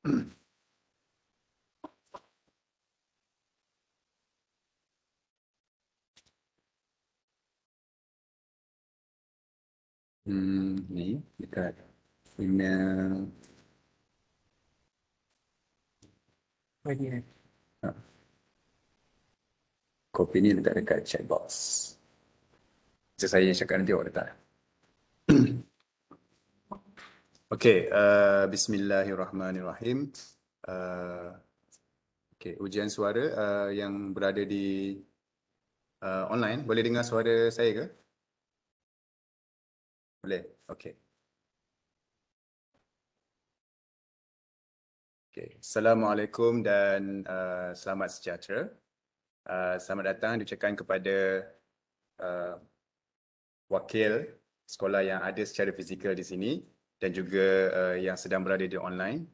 Ni dekat email. Lagi ni. Kopi ni letak dekat chat box. Macam saya yang cakap nanti awak letak. Okey, bismillahirrahmanirrahim. Okey, ujian suara yang berada di online, boleh dengar suara saya ke? Boleh. Okey. Okey. Assalamualaikum dan selamat sejahtera. Selamat datang diucapkan kepada uh, wakil sekolah yang ada secara fizikal di sini dan juga yang sedang berada di online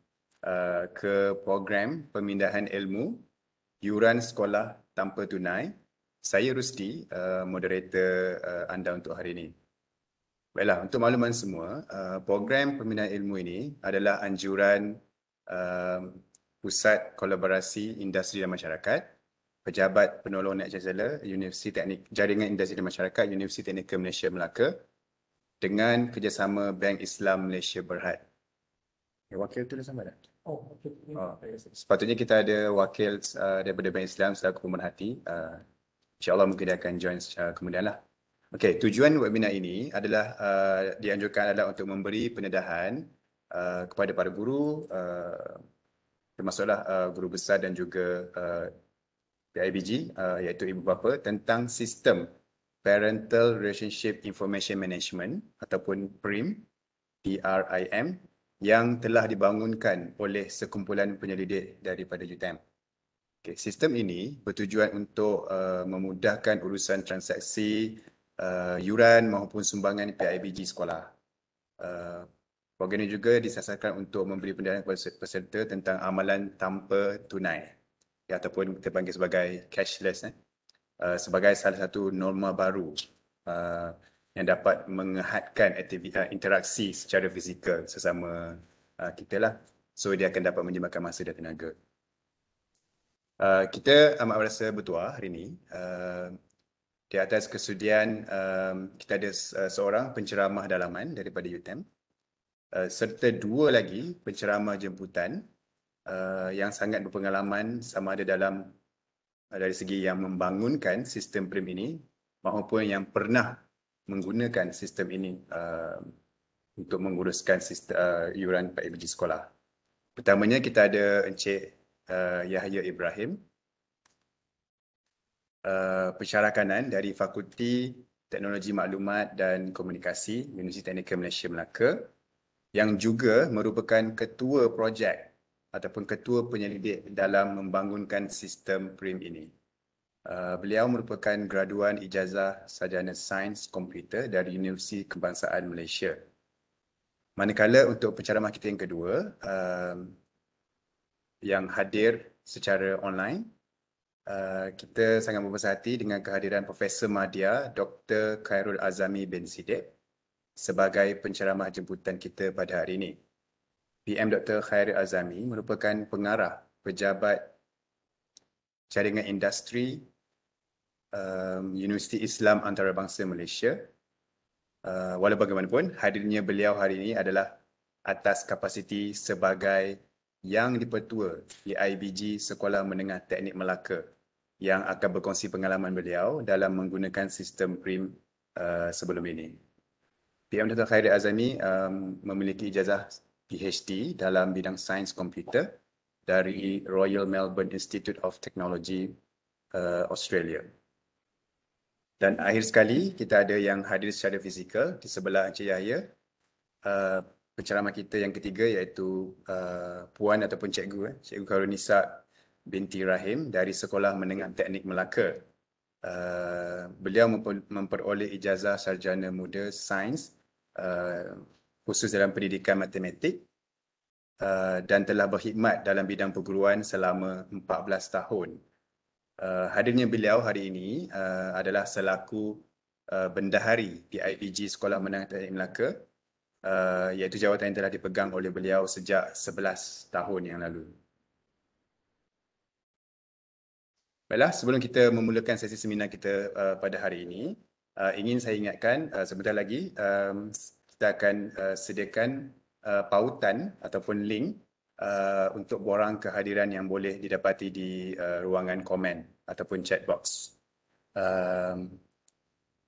ke program pemindahan ilmu yuran sekolah tanpa tunai. Saya Rusdi, moderator anda untuk hari ini. Baiklah, untuk makluman semua, program pemindahan ilmu ini adalah anjuran Pusat Kolaborasi Industri dan Masyarakat, Pejabat Penolong Naib Chancellor Universiti Teknik Jaringan Industri dan Masyarakat Universiti Teknikal Malaysia Melaka dengan kerjasama Bank Islam Malaysia Berhad. Wakil tu dah sampai dah? Sepatutnya kita ada wakil daripada Bank Islam selaku pemerhati. InsyaAllah mungkin dia akan join kemudian lah. Okey, tujuan webinar ini adalah dianjurkan adalah untuk memberi pendedahan kepada para guru, termasuklah guru besar dan juga PIBG, iaitu ibu bapa, tentang sistem Parental Relationship Information Management ataupun PRIM, PRIM, yang telah dibangunkan oleh sekumpulan penyelidik daripada UTM. Okay, sistem ini bertujuan untuk memudahkan urusan transaksi yuran maupun sumbangan PIBG sekolah. Program ini juga disasarkan untuk memberi pendidikan kepada peserta tentang amalan tanpa tunai, ataupun kita panggil sebagai cashless, sebagai salah satu norma baru yang dapat mengehadkan interaksi secara fizikal sesama kita lah. So dia akan dapat menjimatkan masa dan tenaga. Kita amat berasa bertuah hari ini di atas kesudian kita ada seorang penceramah dalaman daripada UTM serta dua lagi penceramah jemputan yang sangat berpengalaman sama ada dalam dari segi yang membangunkan sistem PRIM ini maupun yang pernah menggunakan sistem ini untuk menguruskan sistem yuran PIBG sekolah. Pertamanya kita ada Encik Yahya Ibrahim, pensyarah kanan dari Fakulti Teknologi Maklumat dan Komunikasi Universiti Teknikal Malaysia Melaka yang juga merupakan ketua projek ataupun ketua penyelidik dalam membangunkan sistem PRIM ini. Beliau merupakan graduan ijazah sarjana sains komputer dari Universiti Kebangsaan Malaysia. Manakala untuk penceramah kita yang kedua yang hadir secara online, kita sangat berbesar hati dengan kehadiran Profesor Madya Dr. Khairul Azami bin Siddiq sebagai penceramah jemputan kita pada hari ini. PM Dr. Khairul Azami merupakan pengarah Pejabat Jaringan Industri Universiti Islam Antarabangsa Malaysia. Walau bagaimanapun, hadirnya beliau hari ini adalah atas kapasiti sebagai yang dipertua di IBG Sekolah Menengah Teknik Melaka yang akan berkongsi pengalaman beliau dalam menggunakan sistem PRIM sebelum ini. PM Dr. Khairul Azami memiliki ijazah PhD dalam bidang sains komputer dari Royal Melbourne Institute of Technology, Australia. Dan akhir sekali, kita ada yang hadir secara fizikal di sebelah Encik Yahya, penceramah kita yang ketiga iaitu Puan ataupun Cikgu, Cikgu Karunisa binti Rahim dari Sekolah Menengah Teknik Melaka. Beliau memperoleh ijazah sarjana muda sains khusus dalam pendidikan matematik dan telah berkhidmat dalam bidang perguruan selama 14 tahun. Hadirnya beliau hari ini adalah selaku bendahari PIBG Sekolah Menengah Teknik Melaka iaitu jawatan yang telah dipegang oleh beliau sejak 11 tahun yang lalu. Baiklah, sebelum kita memulakan sesi seminar kita pada hari ini, ingin saya ingatkan sebentar lagi kita akan sediakan pautan ataupun link untuk borang kehadiran yang boleh didapati di ruangan komen ataupun chat box.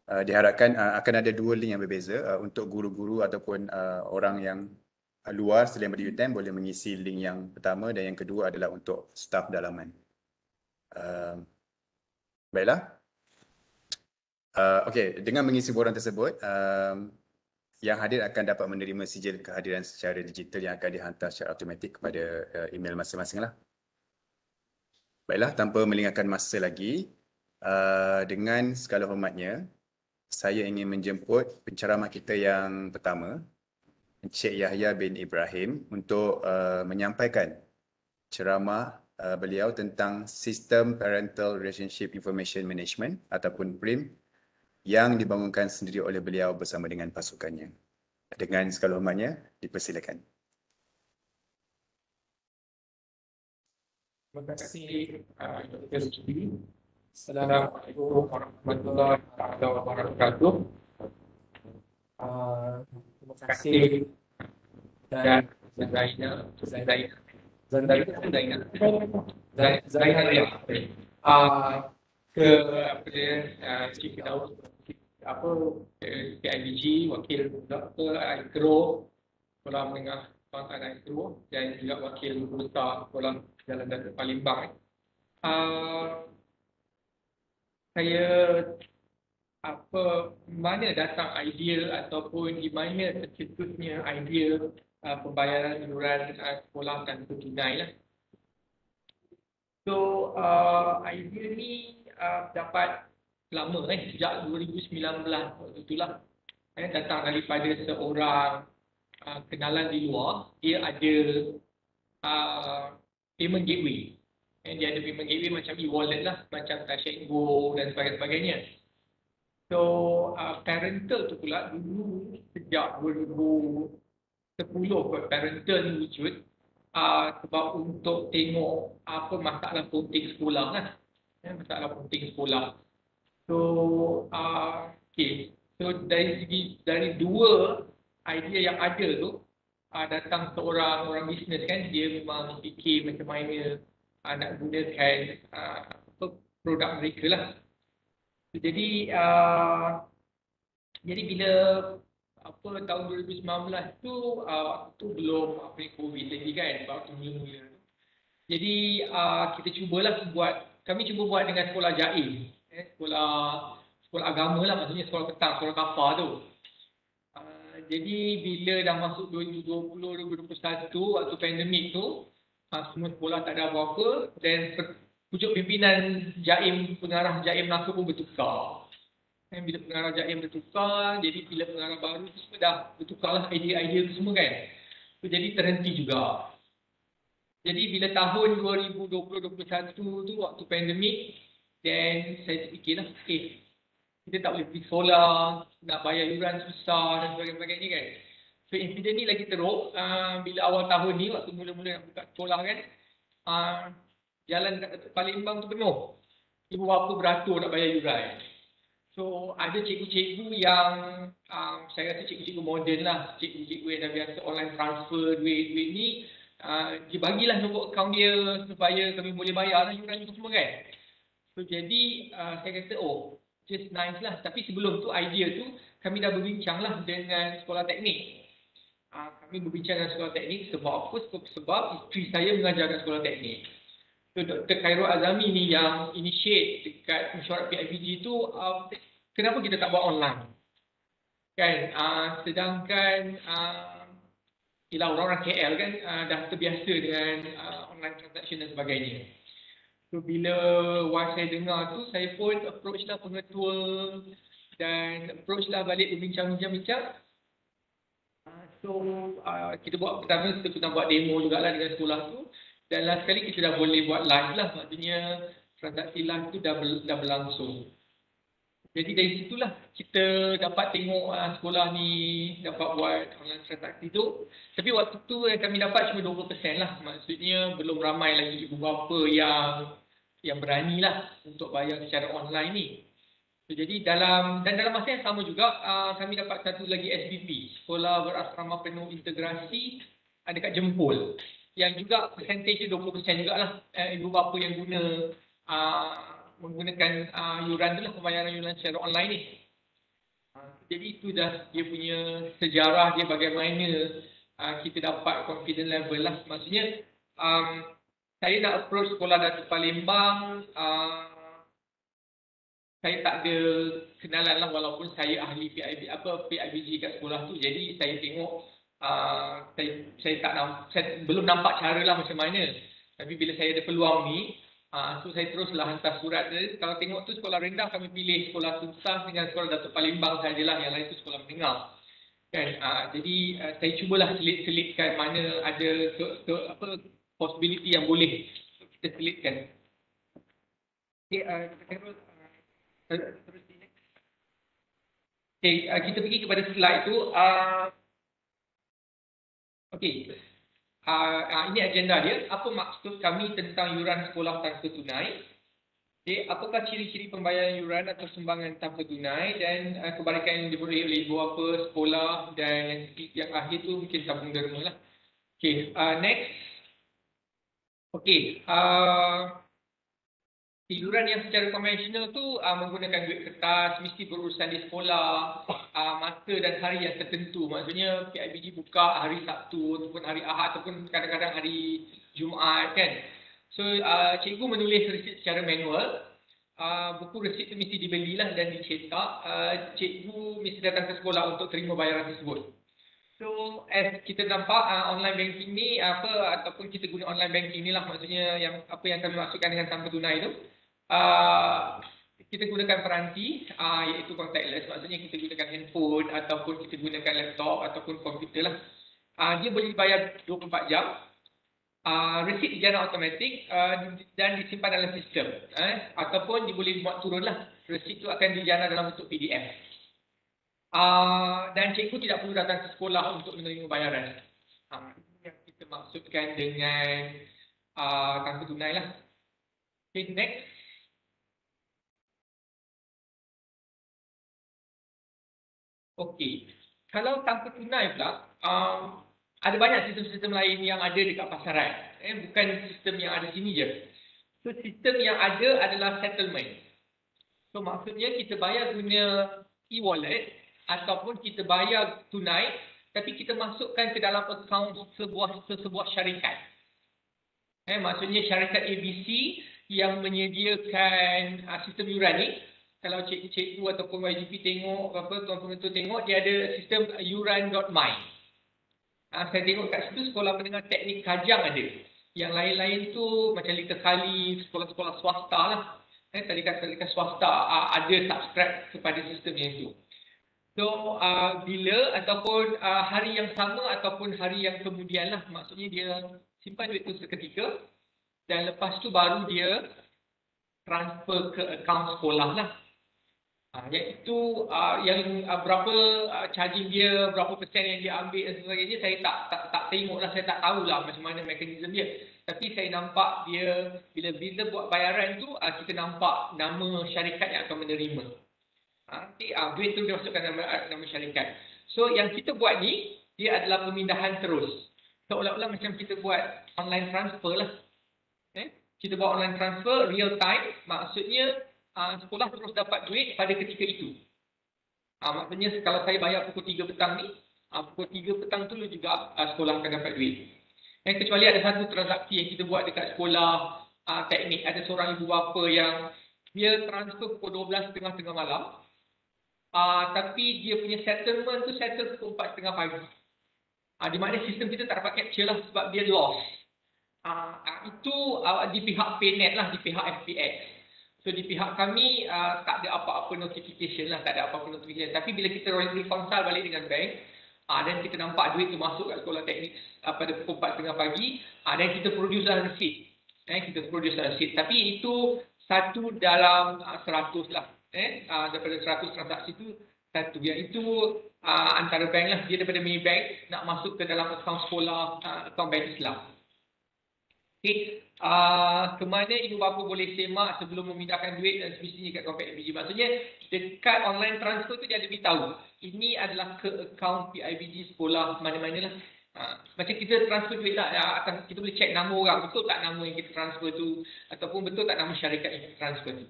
Diharapkan akan ada dua link yang berbeza untuk guru-guru ataupun orang yang luar selain pada UTM boleh mengisi link yang pertama, dan yang kedua adalah untuk staf dalaman. Baiklah. Okey, dengan mengisi borang tersebut, yang hadir akan dapat menerima sijil kehadiran secara digital yang akan dihantar secara automatik kepada email masing-masing lah. Baiklah, tanpa melengahkan masa lagi, dengan segala hormatnya, saya ingin menjemput penceramah kita yang pertama, Encik Yahya bin Ibrahim, untuk menyampaikan ceramah beliau tentang Sistem Parental Relationship Information Management ataupun PRIM yang dibangunkan sendiri oleh beliau bersama dengan pasukannya. Dengan segala hormatnya, dipersilakan. Terima kasih Dr. Ruki. Assalamualaikum warahmatullahi wabarakatuh. Terima kasih dan Zainal ke Chief Daud PIBG, Wakil Dr. Aikro, Sekolah Menengah Kebangsaan Aikro, dan juga Wakil Guru Besar Sekolah Jalan Datuk Palembang. Saya mana datang idea ataupun di mana tercetusnya idea pembayaran iuran sekolah tanpa tunai lah. So idea ni dapat lama sejak 2019 waktu itulah. Datang daripada seorang kenalan di luar. Dia ada payment gateway. Dia ada payment gateway macam e-wallet lah, macam Touch and Go dan sebagainya. So parental tu pula dulu sejak 2010 parental ni wujud sebab untuk tengok apa masalah penting sekolah lah. Masalah penting sekolah. So so dari dua idea yang ada tu, datang seorang orang bisnes kan, dia memang fikir macam mana nak gunakan produk mereka lah. Jadi bila tahun 2019 tu belum COVID lagi kan, waktu mula-mula. Jadi kami cuba buat dengan sekolah jaim, sekolah agama lah, maksudnya sekolah petang, sekolah kafar tu. Jadi bila dah masuk 2020-2021 waktu pandemik tu, semua sekolah tak ada apa-apa, dan pucuk pimpinan jaim, pengarah jaim langsung pun bertukar. Dan bila pengarah jaim bertukar, jadi bila pengarah baru tu semua dah bertukar lah idea-idea tu semua kan. So, jadi terhenti juga. Jadi bila tahun 2020-2021 tu waktu pandemik, dan saya terfikirlah, kita tak boleh pergi sekolah, nak bayar yuran susah dan sebagainya kan. So insiden ni lagi teruk bila awal tahun ni, waktu mula-mula nak buka sekolah kan, jalan kat Palembang tu penuh. Ibu bapa beratur nak bayar yuran. So ada cikgu-cikgu yang saya rasa cikgu-cikgu moden lah, cikgu-cikgu yang dah biasa online transfer duit ni, dia bagilah nombor akaun dia supaya kami boleh bayar lah yuran itu semua kan. So jadi saya kata just nice lah. Tapi sebelum tu idea tu kami dah berbincang lah dengan sekolah teknik. Kami berbincang dengan sekolah teknik sebab apa? Sebab isteri saya mengajar kat sekolah teknik. So Dr. Khairul Azami ni yang initiate dekat mesyuarat PIBG tu, kenapa kita tak buat online? Kan, sedangkan orang-orang KL kan dah terbiasa dengan online transaction dan sebagainya. So bila saya dengar tu, saya pun approach lah pengetua dan approach lah balik berbincang-bincang. So kita buat pertama, kita pernah buat demo jugalah dengan sekolah tu. Dan last kali kita dah boleh buat live lah, maksudnya transaksi live tu dah berlangsung. Jadi dari situlah kita dapat tengok sekolah ni dapat buat online transaksi tu. Tapi waktu tu yang kami dapat cuma 20% lah. Maksudnya belum ramai lagi ibu bapa yang berani lah untuk bayar secara online ni. So, jadi dalam masa yang sama juga kami dapat satu lagi SBP, Sekolah Berasrama Penuh Integrasi dekat Jempol. Yang juga persentage 20% jugalah ibu bapa yang menggunakan yuran tu lah, pembayaran yuran secara online ni. Jadi itu dah dia punya sejarah dia bagaimana kita dapat confidence level lah. Maksudnya saya nak approach sekolah Datuk Palembang, saya tak ada kenalan lah walaupun saya ahli PIBG kat sekolah tu. Jadi saya tengok saya belum nampak cara lah macam mana. Tapi bila saya ada peluang ni, so saya teruslah hantar surat. Jadi, kalau tengok tu sekolah rendah, kami pilih sekolah Tunsang dengan sekolah Datuk Palembang sajalah. Yang lain tu sekolah menengah. Kan? Jadi saya cubalah selitkan mana ada possibility yang boleh kita selitkan. Okay, terus ni. Okay, kita pergi kepada slide tu. Okay. Ini agenda dia. Apa maksud kami tentang yuran sekolah tanpa tunai? Okay, apakah ciri-ciri pembayaran yuran atau sumbangan tanpa tunai dan kebarikan yang diberi oleh ibu bapa, sekolah dan yang akhir tu mungkin tabung derma lah. Okay, next. Okay, yuran yang secara konvensional tu menggunakan duit kertas, mesti berurusan di sekolah, masa dan hari yang tertentu. Maksudnya PIBG buka hari Sabtu ataupun hari Ahad ataupun kadang-kadang hari Jumaat kan. So cikgu menulis resit secara manual. Buku resit tu mesti dibelilah dan dicetak. Cikgu mesti datang ke sekolah untuk terima bayaran tersebut. So as kita nampak online banking ni ataupun kita guna online banking ni lah, maksudnya yang kami maksudkan dengan tanpa tunai tu. Kita gunakan peranti iaitu contactless, maksudnya kita gunakan handphone ataupun kita gunakan laptop ataupun komputer lah. Dia boleh dibayar 24 jam. Resit dijana automatik dan disimpan dalam sistem ataupun dia boleh buat turun lah. Resit tu akan dijana dalam bentuk PDF. Dan cikgu tidak perlu datang ke sekolah untuk menerima bayaran. Ini yang kita maksudkan dengan tanpa tunai lah. Okay, next. Okey, kalau tanpa tunai pula, ada banyak sistem-sistem lain yang ada dekat pasaran. Bukan sistem yang ada sini je. So, sistem yang ada adalah settlement. So, maksudnya kita bayar guna e-wallet ataupun kita bayar tunai, tapi kita masukkan ke dalam akaun sebuah syarikat. Maksudnya syarikat ABC yang menyediakan sistem yuran ni. Kalau cikgu ataupun YGP tengok, tuan penonton tengok, dia ada sistem yuran.my. Saya tengok kat situ sekolah menengah teknik Kajang ada. Yang lain-lain tu macam Little Kali, sekolah-sekolah swasta lah. Tadikan swasta ada subscribe kepada sistem yang itu. So, bila ataupun hari yang sama ataupun hari yang kemudian lah, maksudnya dia simpan duit tu seketika dan lepas tu baru dia transfer ke akaun sekolah lah. Iaitu yang berapa charging dia, berapa persen yang dia ambil dan sebagainya, saya tak tengok lah, saya tak tahulah macam mana mekanisme dia. Tapi saya nampak dia, bila buat bayaran tu, kita nampak nama syarikat yang akan menerima. Nanti duit tu dia masukkan nama syarikat. So yang kita buat ni, dia adalah pemindahan terus. Seolah-olah macam kita buat online transfer lah. Kita buat online transfer real time, maksudnya sekolah terus dapat duit pada ketika itu. Maksudnya kalau saya bayar pukul 3 petang ni, pukul 3 petang tu juga sekolah akan dapat duit. Kecuali ada satu transaksi yang kita buat dekat sekolah teknik, ada seorang ibu bapa yang dia transfer pukul 12 tengah malam, tapi dia punya settlement tu settle pukul 4:30 pagi. Di mana sistem kita tak dapat capture lah sebab dia lost. Itu di pihak PayNet lah, di pihak FPX. So di pihak kami tak ada apa-apa notification lah, tak ada apa-apa notification. Tapi bila kita reconcile balik dengan bank dan kita nampak duit tu masuk kat sekolah teknik pada pukul 4:30 pagi, dan kita produce lah receipt. Kita produce lah receipt. Tapi itu 1 dalam 100 lah. daripada 100 transaksi tu satu. Yang itu antara bank lah, dia daripada Maybank nak masuk ke dalam akaun sekolah, akaun bank Islam. Okay. Kemana ibu bapa boleh semak sebelum memindahkan duit dan semestinya kat akaun PIBG. Maksudnya dekat online transfer tu dia ada beritahu ini adalah ke akaun PIBG sekolah mana-mana lah. Macam kita transfer duit lah, kita boleh check nama orang, betul tak nama yang kita transfer tu, ataupun betul tak nama syarikat yang kita transfer tu.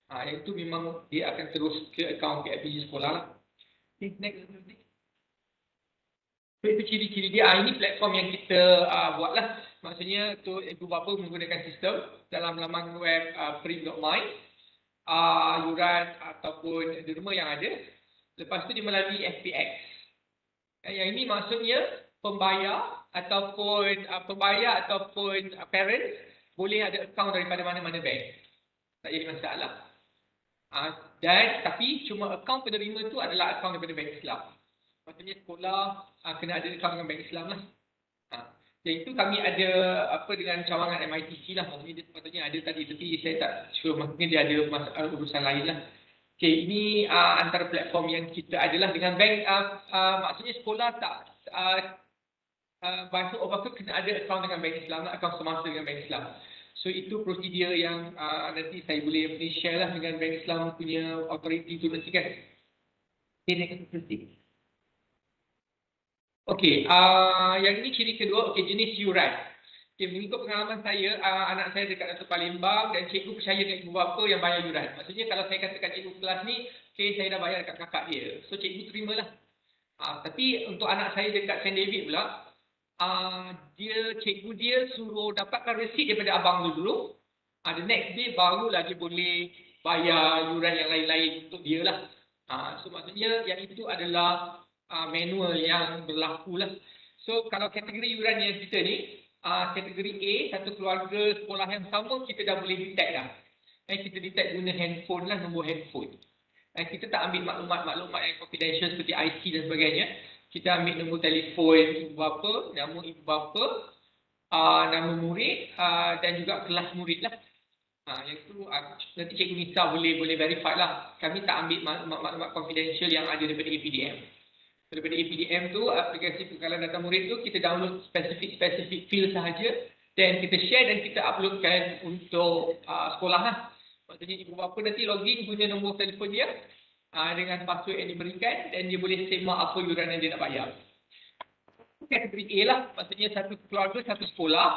Yang itu memang dia akan terus ke akaun PIBG sekolah lah. Okay, next. So, itu ciri-ciri dia. Ini platform yang kita buat lah. Maksudnya tu ibu bapa menggunakan sistem dalam laman web print.my, yuran ataupun derma yang ada. Lepas tu dia melalui FPX. Yang ini maksudnya pembayar ataupun parent boleh ada akaun daripada mana-mana bank. Tak jadi masalah. Tapi cuma akaun penerima tu adalah akaun daripada bank Islam. Maksudnya sekolah kena ada akaun dengan bank Islam lah. Yang itu kami ada dengan cawangan MITC lah. Maksudnya dia sepatutnya ada tadi, tapi saya tak sure. Maksudnya dia ada urusan lain lah. Okay, ini antara platform yang kita adalah dengan bank. Maksudnya sekolah tak bahasa apa kena ada akaun dengan bank Islam lah, akaun semasa dengan bank Islam. So itu prosedur yang nanti saya boleh share lah dengan bank Islam punya authority tu nanti kan. Okay, next proceed. Okey, yang ini ciri kedua, jenis yuran. Okay, mengikut pengalaman saya, anak saya dekat Dato' Palembang dan cikgu percaya dengan ibu bapa yang bayar yuran. Maksudnya kalau saya katakan cikgu kelas ni, saya dah bayar dekat kakak dia. So cikgu terimalah. Tapi untuk anak saya dekat St. David pula, cikgu dia suruh dapatkan resit daripada abang dulu. The next day barulah dia boleh bayar yuran yang lain-lain untuk dia lah. So maksudnya yang itu adalah manual yang berlaku lah. So kalau kategori yuran yang kita ni, kategori A, satu keluarga sekolah yang sama, kita dah boleh detect dah. Kita detect guna handphone lah, nombor handphone. Kita tak ambil maklumat-maklumat yang confidential seperti IC dan sebagainya. Kita ambil nombor telefon ibu bapa, nama ibu bapa, nama murid dan juga kelas murid lah. Yang tu nanti Cikgu Nisa boleh verify lah. Kami tak ambil maklumat confidential yang ada daripada APDM. Daripada APDM tu, aplikasi pengkalan data murid tu, kita download spesifik field sahaja dan kita share dan kita uploadkan untuk sekolah lah. Maksudnya ibu bapa nanti login guna nombor telefon dia dengan password yang diberikan dan dia boleh semak apa yuran yang dia nak bayar. Kategori A lah, maksudnya satu keluarga, satu sekolah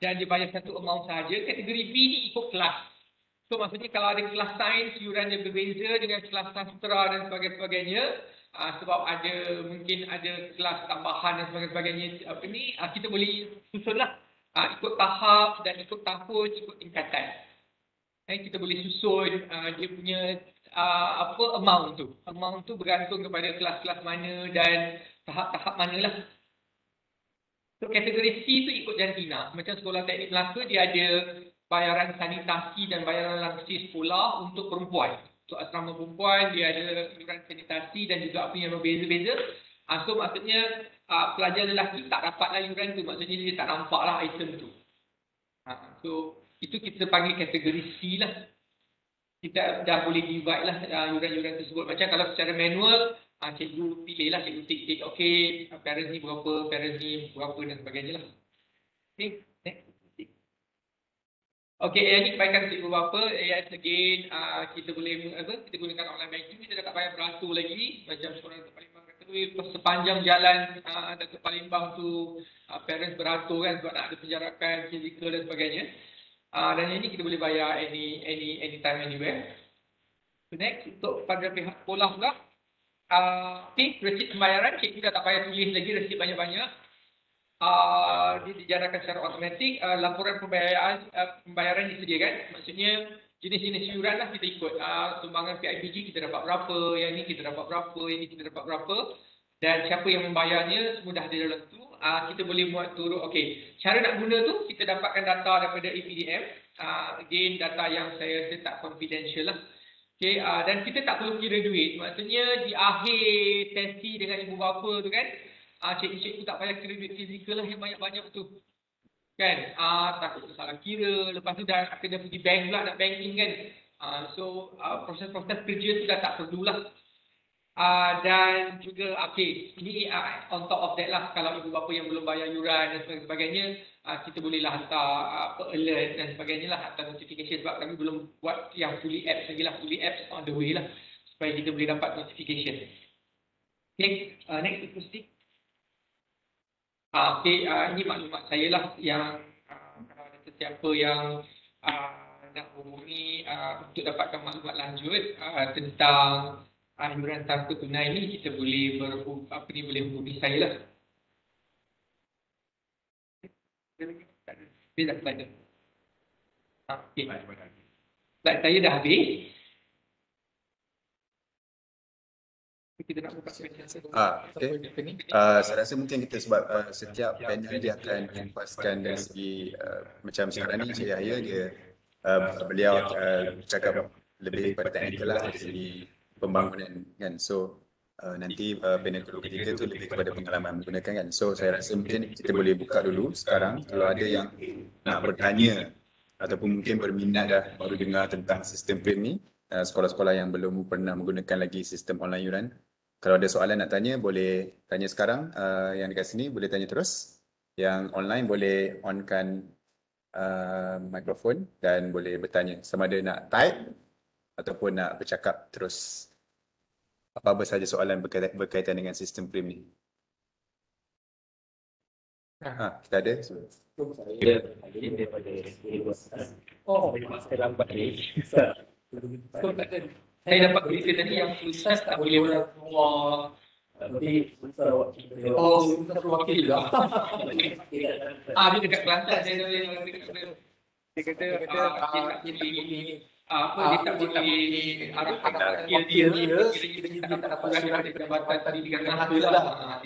dan dia bayar satu amount sahaja. Kategori B ni ikut kelas. So maksudnya kalau ada kelas sains, yuran dia berbeza dengan kelas sastra dan sebagainya. Sebab mungkin ada kelas tambahan dan sebagainya. Kita boleh susunlah. Ikut tahap dan ikut tahun, ikut tingkatan. Kita boleh susun dia punya amount tu. Amount tu bergantung kepada kelas-kelas mana dan tahap-tahap manalah. So kategori C tu ikut jantina. Macam sekolah teknik Melaka dia ada bayaran sanitasi dan bayaran langsir sekolah untuk perempuan. Untuk asrama perempuan, dia ada yuran sanitasi dan juga apa yang berbeza-beza. So maksudnya pelajar lelaki tak dapatlah yuran tu. Maksudnya dia tak nampaklah item tu. So itu kita panggil kategori C lah. Kita dah boleh divide lah yuran-yuran tersebut. Macam kalau secara manual, cikgu pilih lah, cikgu tik, okey, parents ni berapa, parents ni berapa dan sebagainya lah. Okay, next. Okey, yang ini kebaikan untuk ibu bapa. Yes, again, kita boleh kita gunakan online banking. Kita dah tak payah beratur lagi. Macam seorang Dato' Palembang kata, sepanjang jalan Dato' Palembang tu parents beratur kan sebab nak ada penjarakan fizikal dan sebagainya. Dan ini kita boleh bayar anytime, anywhere. So next, untuk pada pihak sekolah pula. Resit pembayaran, cikgu dah tak payah tulis lagi resit banyak-banyak. Dia dijarakan secara automatik. Laporan pembayaran disediakan. Maksudnya jenis-jenis yuran lah kita ikut. Sumbangan PIBG kita dapat berapa, yang ni kita dapat berapa, yang ni kita dapat berapa. Dan siapa yang membayarnya semua dah ada dalam tu. Kita boleh buat turut. Okey, cara nak guna tu kita dapatkan data daripada APDM. Again, data yang saya rasa tak confidential lah. Okay, dan kita tak perlu kira duit. Maksudnya di akhir sesi dengan ibu bapa tu kan, cikgu-cikgu tak payah kira duit fizikal lah yang banyak-banyak tu. Kan? Takut salah kira. Lepas tu dah kena pergi bank pula nak banking kan. Proses-proses kerja tu dah tak perlulah. Dan juga ini on top of that lah, kalau ibu bapa yang belum bayar yuran dan sebagainya, kita bolehlah hantar alert dan sebagainya lah, hantar notification, sebab kami belum buat yang fully apps lagi lah. Fully apps on the way lah, supaya kita boleh dapat notification. Next please. Ini maklumat saya lah, yang kalau ada sesiapa yang nak hubungi untuk dapatkan maklumat lanjut tentang yuran tanpa tunai ni, kita boleh boleh hubungi saya lah. Dia dah slide. Slide saya dah habis. Kita nak buka saya rasa mungkin kita sebab setiap panel dia akan menguaskan dari segi macam sekarang ni Encik Yahya dia beliau cakap lebih pada teknikal lah dari segi pembangunan kan. So nanti panel kedua ketiga tu lebih kepada pengalaman menggunakan kan. So saya rasa mungkin kita boleh buka dulu sekarang kalau ada yang nak bertanya ataupun mungkin berminat dah baru dengar tentang sistem PRIM ni, sekolah-sekolah yang belum pernah menggunakan lagi sistem online yuran. Kalau ada soalan nak tanya, boleh tanya sekarang. Yang dekat sini boleh tanya terus. Yang online boleh onkan mikrofon dan boleh bertanya. Sama ada nak type ataupun nak bercakap terus. Apa-apa sahaja soalan berkaitan dengan sistem PRIM ni. Kita ada? Saya dapat berita tadi yang Ustaz tak boleh keluar lebih besar wakil. Besar wakil juga. Dia dekat Kelantan. Dia kata dia tak boleh arahkan wakil dia. Kita tak dapat surat daripada Jabatan Pendidikan Melaka lah.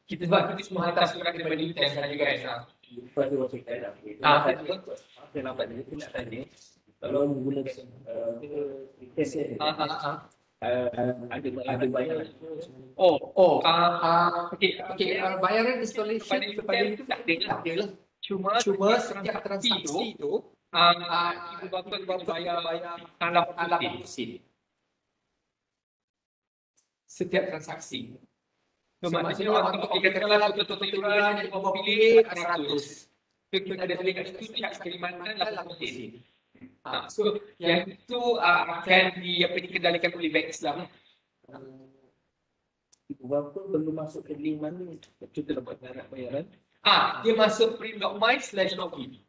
Kita sebab kita semua hantar surat daripada UTM saja guys. Pada wakil saya saya nampak dia nak tanya kalau menggunakan ada bayaran. Bayaran installation kepada itu tak ada lah. Cuma setiap transaksi itu ibu bapa bayar $60. Setiap transaksi. Maksudnya untuk dikatakanlah total yuran yang bapa pilih $100. Kita ada tulis kat situ pihak Kalimantan $80. So yang itu akan dikendalikan oleh Bank Islam. Ibu bapa belum masuk ke link mana kita dapat nak bayaran? Dia masuk prim.my/login.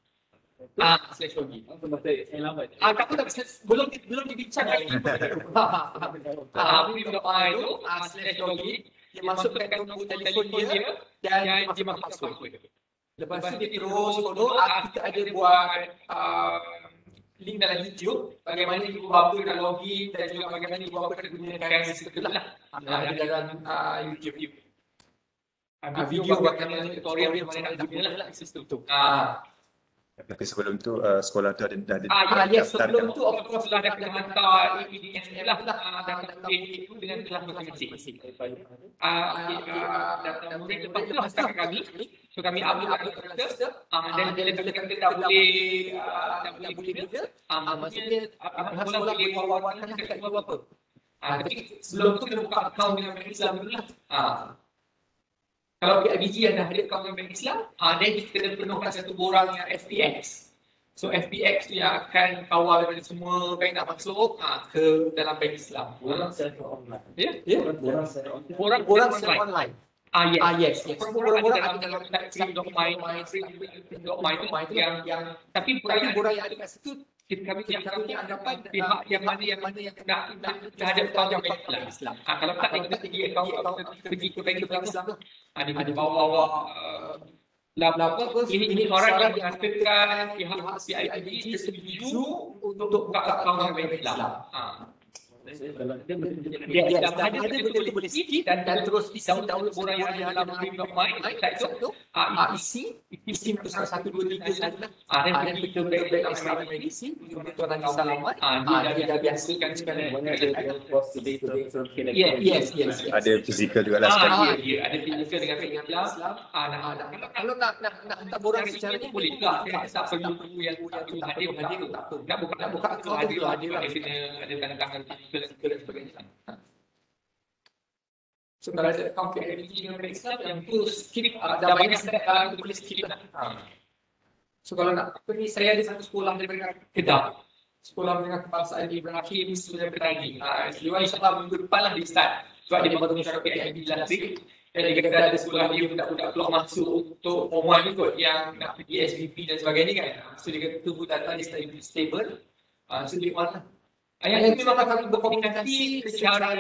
/login. Saya lambat. Tak apa, belum dibincangkan lagi. Prim.my tu /login. Dia masuk ke nombor telefon dia dan dia masuk password. Lepas tu dia terus follow. Kita ada buat link dalam YouTube bagaimana ibu bapa nak login dan juga bagaimana ibu bapa nak gunakan sistem tu lah. Ada dalam YouTube. Video bagaimana tutorial bagaimana nak gunakan sistem tu. Tapi sebelum tu sekolah tu dah yes, sebelum tu of course sudah ada kena hantar EPDS lah data murid itu dengan kelas masing-masing. Data murid lepas tu hantar ke kami. So kami upload ke komputer dan bila kita dah boleh guna, maksudnya sekolah boleh forwardkan dekat ibu bapa. Tapi sebelum tu kena buka akaun dengan Bank Islam dulu lah. Kalau PIBG yang dah ada akaun dengan Bank Islam, then kita kena penuhkan satu borang yang FPX. So FPX tu yang akan kawal daripada semua bank nak masuk ke dalam Bank Islam. Borang secara online. Ya? Borang secara online. Yes. Borang ada dalam prim.my tu yang tapi borang yang ada kat situ kami punya anggapan pihak yang mana yang nak ada akaun Bank Islam. Kalau tak kita pergi akaun pergi ke Bank Islam tu. Di bawah ini orang yang mengatakan pihak PIBG setuju untuk buka akaun Bank Islam. Dia dah ada betul boleh skip dan terus download borang yang ada dalam Windows Mind website tu, isi pusat 1 2 3 dan kita back dalam magazine, kita orang selamat. Dia dah biasakan sekarang. Yes. Ada fizikal juga lah sekarang. Ada fizikal dengan Islam. Kalau nak hantar borang secara ni boleh juga. Tak perlu yang hadir tak apa. Nak buka hadir lah. Dia kena ada tanda tangan fizikal dan sebagainya. So kalau ada account PIBG dengan Islam yang tu skip dah banyak sangat boleh skip lah. So kalau nak pergi, saya ada satu sekolah daripada Kedah. Sekolah menengah kebangsaan Ibrahim Suria Petani. Seluar insyaAllah minggu depan lah dia start. Sebab dia baru mencapai PIB last week. Dan dia kata ada sekolah dia budak-budak keluar masuk untuk form 1 kot yang nak pergi SVP dan sebagainya kan. So dia kata tunggu data dia stable. So dia mana. Yang itu memang kami berkomunikasi secara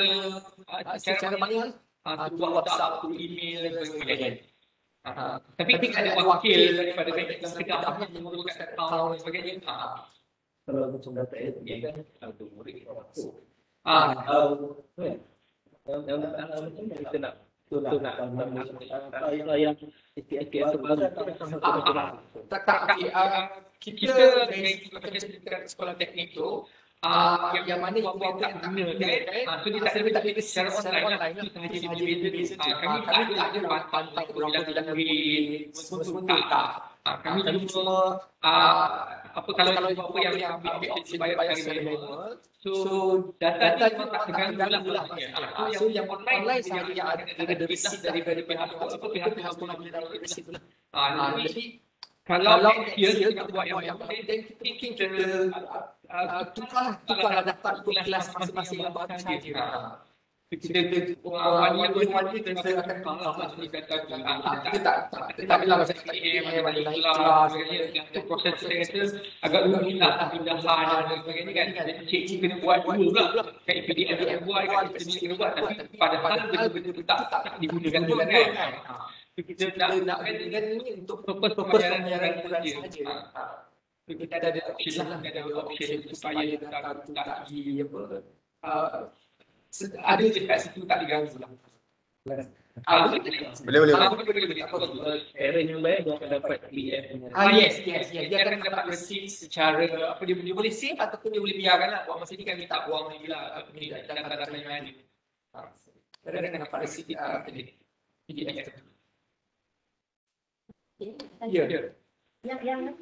banyak. Through WhatsApp, through email dan sebagainya. Tapi ada wakil daripada bank Islam Kedah yang menguruskan account dan sebagainya. Kalau macam data SDN kan ada murid masuk. Yang kita nak yang STS baru kita dari sekolah teknik tu yang mana ibu bapa yang tak guna kan, so dia tak ada secara online lah, itu sahaja dia beza. Kami tak ada pantau berapa dia murid semua tak. Kami cuma kalau ibu bapa yang ambil bayar secara manual, so data ni memang tak terganggu lah. So yang online sahaja yang ada receipt daripada pihak sekolah boleh download receipt tu lah. Jadi kalau dia nak buat yang then kita tukarlah data ikut kelas masing-masing yang baru saja. Kita wali kita akan kalah data tu. Kita tak adalah macam KM wali kelas sebagainya. Proses kita agak rumit lah pindahan dan sebagainya kan. Jadi cikgu kena buat dulu pula. Kat PDF dia buat, kat kita kena buat, tapi padahal betul-betul tak digunakan pun kan. Kita nak dengan ini untuk purpose pembayaran bulan sahaja. Kita ada option lah, ada option supaya data tu tak di ada je kat situ tak diganggu lah. Boleh. parent yang bayar dia akan dapat PDF. Yes. Dia akan dapat receipt secara dia boleh save ataupun dia boleh biarkan lah. Buat masa ni kan minta buang lagi lah data-data yang ada. Dia akan dapat receipt PDF tu. Ya. Yang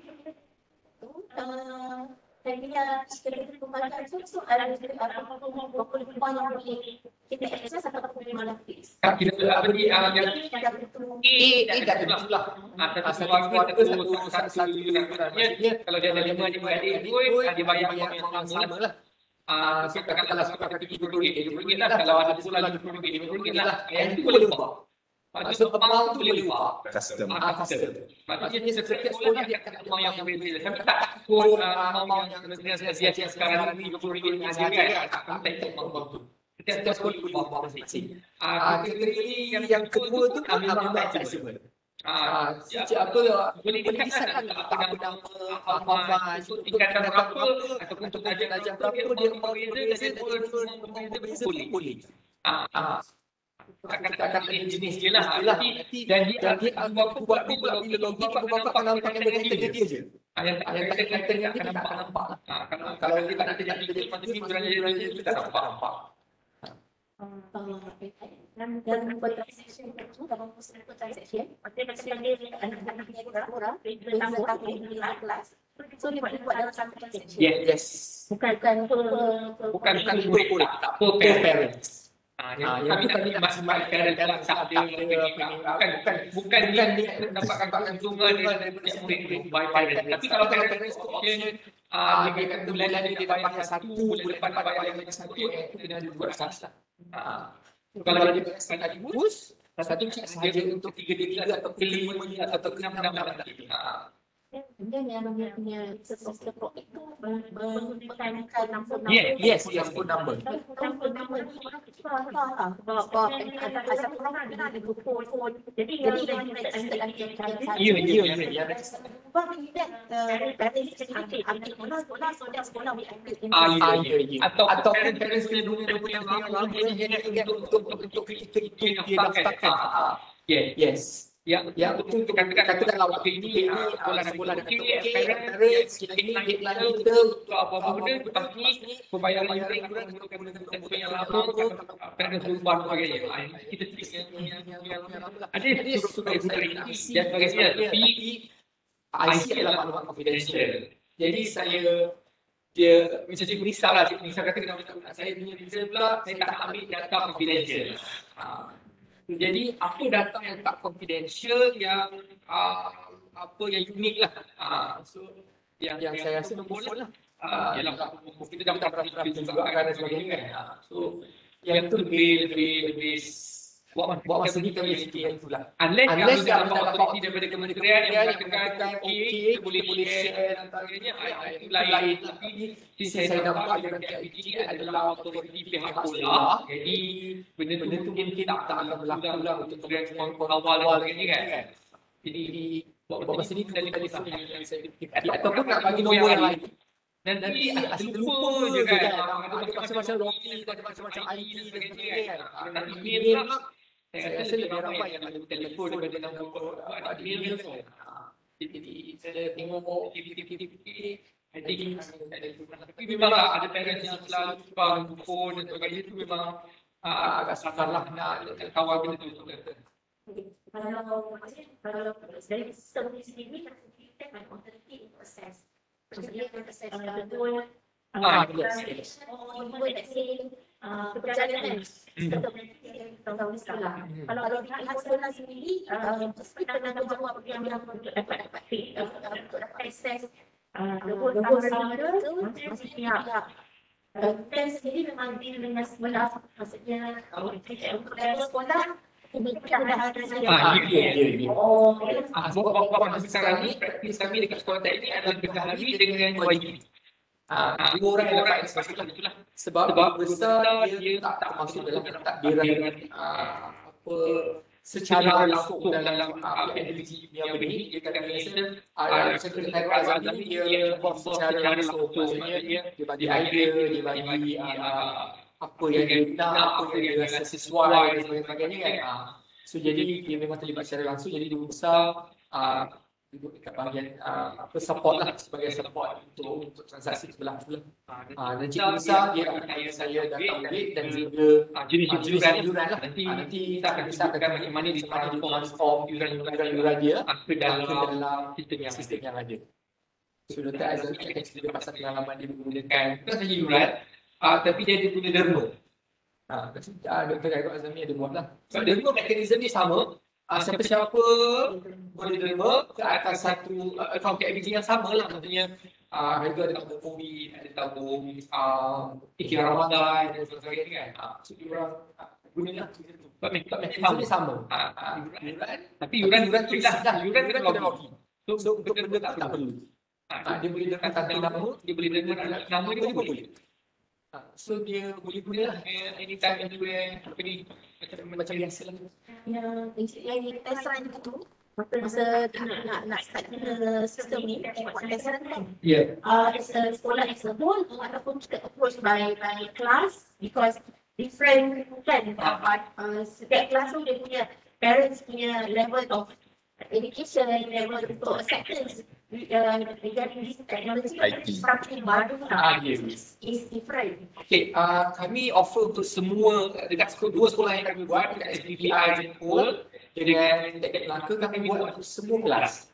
saya sekali kumpulkan itu ada apa yang boleh kita akses atau mana fix. Kita yang dah jumlah. Satu kalau dia ada 5 adik pun dia bayar yang sama lah. Katakanlah sepakat RM70 lah. Kalau ada pula RM20 lah. Yang itu boleh ubah. Maksud amount tu boleh ubah. Custom. Maksudnya setiap sekolah dia akan amount yang berbeza. Kami tak takut amount yang sekarang ni RM20 yang ada kan. Kami tak ikut amount tu. Setiap sekolah boleh ubah masing-masing. Kategori yang kedua tu memang flexible. Boleh dikatakan apa nama untuk tingkatan berapa ataupun untuk ajar berapa dia berbeza boleh. Katakan jenis je lah. Dan dia buat pula bila logik ibu bapa akan nampak yang berkaitan dia je. Yang berkaitan dengan dia tak nampak lah. Kalau dia tak ada jadi matematik, kita tak nampak. Dan buat transaction itu dalam proses transaction, macam dia anak-anak punya orang tentang kelas. So dia buat dalam satu transaction. Yes. Bukan per parents. Yang kami nak maksimalkan dalam tak ada bukan dia dapatkan keuntungan daripada murid by parents. Tapi kalau parents option dia kata bulan ni dia bayar satu, bulan depan bayar yang satu, itu kena ada dua asas. Kalau dia bayar sekaligus, satu sahaja untuk 3 atau 5 atau 6 nanti. Kemudian yang namanya punya sistem pro itu menggunakan nombor Yes, phone number. Jadi yang register lagi Ya. Atau parents punya punya untuk itu dia daftarkan. Yes. Ya betul katakanlah waktu ini sekolah dah okey, parents kita ini deadline kita untuk apa-apa benda tapi pembayaran yuran yang lama parents lupa dan sebagainya. Kita ada suruh ini dan sebagainya tapi IC adalah maklumat confidential. Jadi dia macam cikgu Nisa lah, cikgu Nisa kata kenapa saya punya result pula saya tak ambil data confidential. Jadi apa data yang tak confidential yang apa yang unik lah. So yang saya rasa nombor phone lah. Yalah kita dah pernah juga kan dan sebagainya kan. So yang tu lebih buat masa ni kami sikit yang itulah. Unless kami dapat authority daripada kementerian yang mengatakan okey, boleh share dan sebagainya, itu lain. Tapi saya nampak yang PIPG adalah authority pihak sekolah. Jadi benda tu mungkin tak akan berlaku lah untuk kementerian awal dan sebagainya kan. Jadi buat masa ni kita telefon yang saya fikir. Ataupun nak bagi nombor yang lain. Nanti lupa je kan. Ada macam-macam roti, ada macam-macam IT dan sebagainya kan. Dan email pula saya rasa lebih ramai yang ada telefon daripada nombor email tu. Jadi saya tengok aktiviti I think tapi memanglah ada parents yang selalu lupa handphone dan sebagainya itu memang agak sukar lah nak kawal benda tu. Kalau dari sistem ini sendiri kita kan authority untuk assess. Jadi kita assess betul. Yes. Perjalanan tahun sekolah. Kalau pihak sekolah sendiri, kita tanggungjawab yang dapat untuk dapat akses nombor sama ke masih pihak. Dan sendiri memang deal dengan sekolah, maksudnya untuk level sekolah kita dah ada saja. Sebab masa sekarang ni praktis kami dekat sekolah teknik adalah berkahwin dengan YB. Dua orang yang dapat akses itulah. Sebab besar dia tak masuk dalam takdiran apa secara langsung dalam aktiviti yang begini. Dia kata macam Dr. Azami dia buat secara langsung. Maksudnya dia bagi idea, dia bagi apa yang dia nak, apa yang dia rasa sesuai dan sebagainya kan. So jadi dia memang terlibat secara langsung. Jadi dia besar duduk dekat bahagian support lah, sebagai support untuk transaksi sebelah. Dan cikgu besar dia akan tanya saya datang duit dan juga jenis yuran lah. Nanti kita akan tunjukkan bagaimana di transform yuran dia ke dalam sistem yang ada. So Dr. Azami akan cerita pasal pengalaman dia menggunakan bukan saja yuran tapi dia ada guna derma. Dr. Azami ada buat lah. Sebab derma mekanisme dia sama. Siapa-siapa boleh derma ke atas satu akaun KBG yang sama lah. Maksudnya harga ada tabung COVID, ada tabung ikhtiar Ramadan dan sebagainya kan. So diorang gunalah sebab mekanisme dia sama. Yuran, tapi yuran tu lah. Yuran kena login. So untuk benda tak perlu. Dia boleh derma tanpa nama, dia boleh derma nama dia pun boleh. So dia boleh guna lah anytime anywhere apa ni macam biasa lah. Yang test run tu masa nak start guna sistem ni buat test run kan. Sekolah as a whole ataupun kita approach by class because different kan. Setiap kelas tu dia punya parents punya level of education, level of acceptance regarding this technology something baru lah. Is different. Okay, kami offer untuk semua dekat dua sekolah yang kami buat dekat SPPI dan Pol dengan teknik Melaka kami buat untuk semua kelas.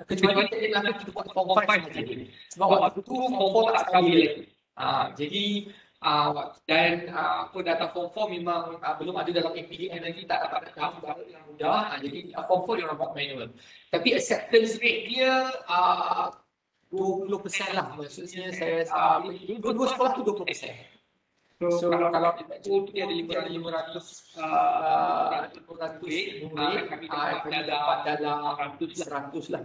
Kecuali teknik Melaka kita buat form 5 saja. Sebab waktu tu form 4 tak kahwin lagi. Jadi dan data form 4 memang belum ada dalam APDM lagi, tak dapat tahap baru yang mudah. Jadi form 4 dia orang buat manual. Tapi acceptance rate dia 20% lah. Maksudnya saya dua sekolah tu 20%. So kalau tu dia ada 500 murid, kami dapat dalam 100 lah.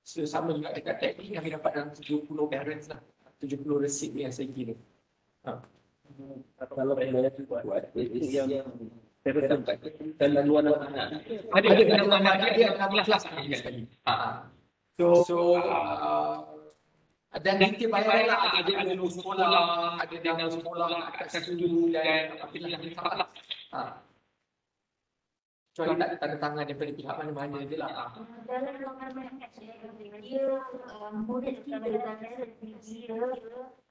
So sama juga dekat teknik kami dapat dalam 70 parents lah. 70 receipt yang saya kira. Kalau pembelajaran buat itu yang saya rasa dalam luar anak Ada dalam anak dia dalam kelas sekali. So dan kita bayar lah ada dalam sekolah, ada dalam sekolah kat situ dan apabila kita salah. Kecuali tak ada tanda tangan daripada pihak mana-mana je lah. Dalam pengalaman saya, dia murid kita dan dia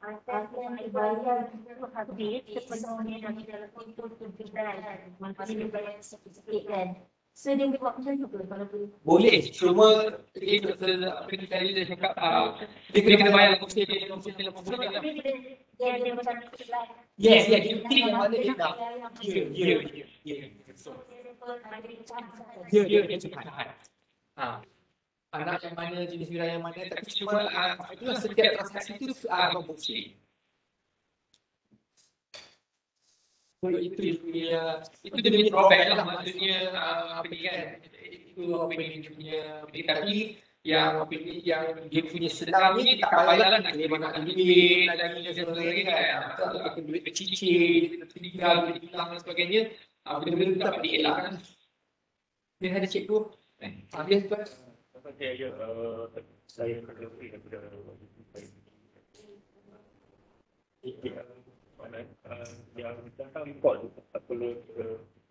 akan dibayar habis sepenuhnya dalam kontor tuntutan. Maksudnya dia bayar sikit-sikit kan. So dia buat macam tu ke kalau boleh? Boleh, cuma dia tadi dia cakap dia kena bayar kursi dia Dia macam yes, dia pilih yang mana dia nak. Dia cepat. Anak yang mana, jenis wilayah yang mana, tapi cuma itulah setiap transaksi itu berfungsi. So itu dia drawback lah, maksudnya apa ni kan, itu apa ni punya, tapi yang dia punya sedang ni tak payah lah nak kena nak duit lagi dan sebagainya kan, atau duit bercicir, tinggal, duit hilang dan sebagainya, benda-benda tu dapat dielakkan. Dia ada cikgu, dia tuan. Saya kerja daripada yang datang report tu tak perlu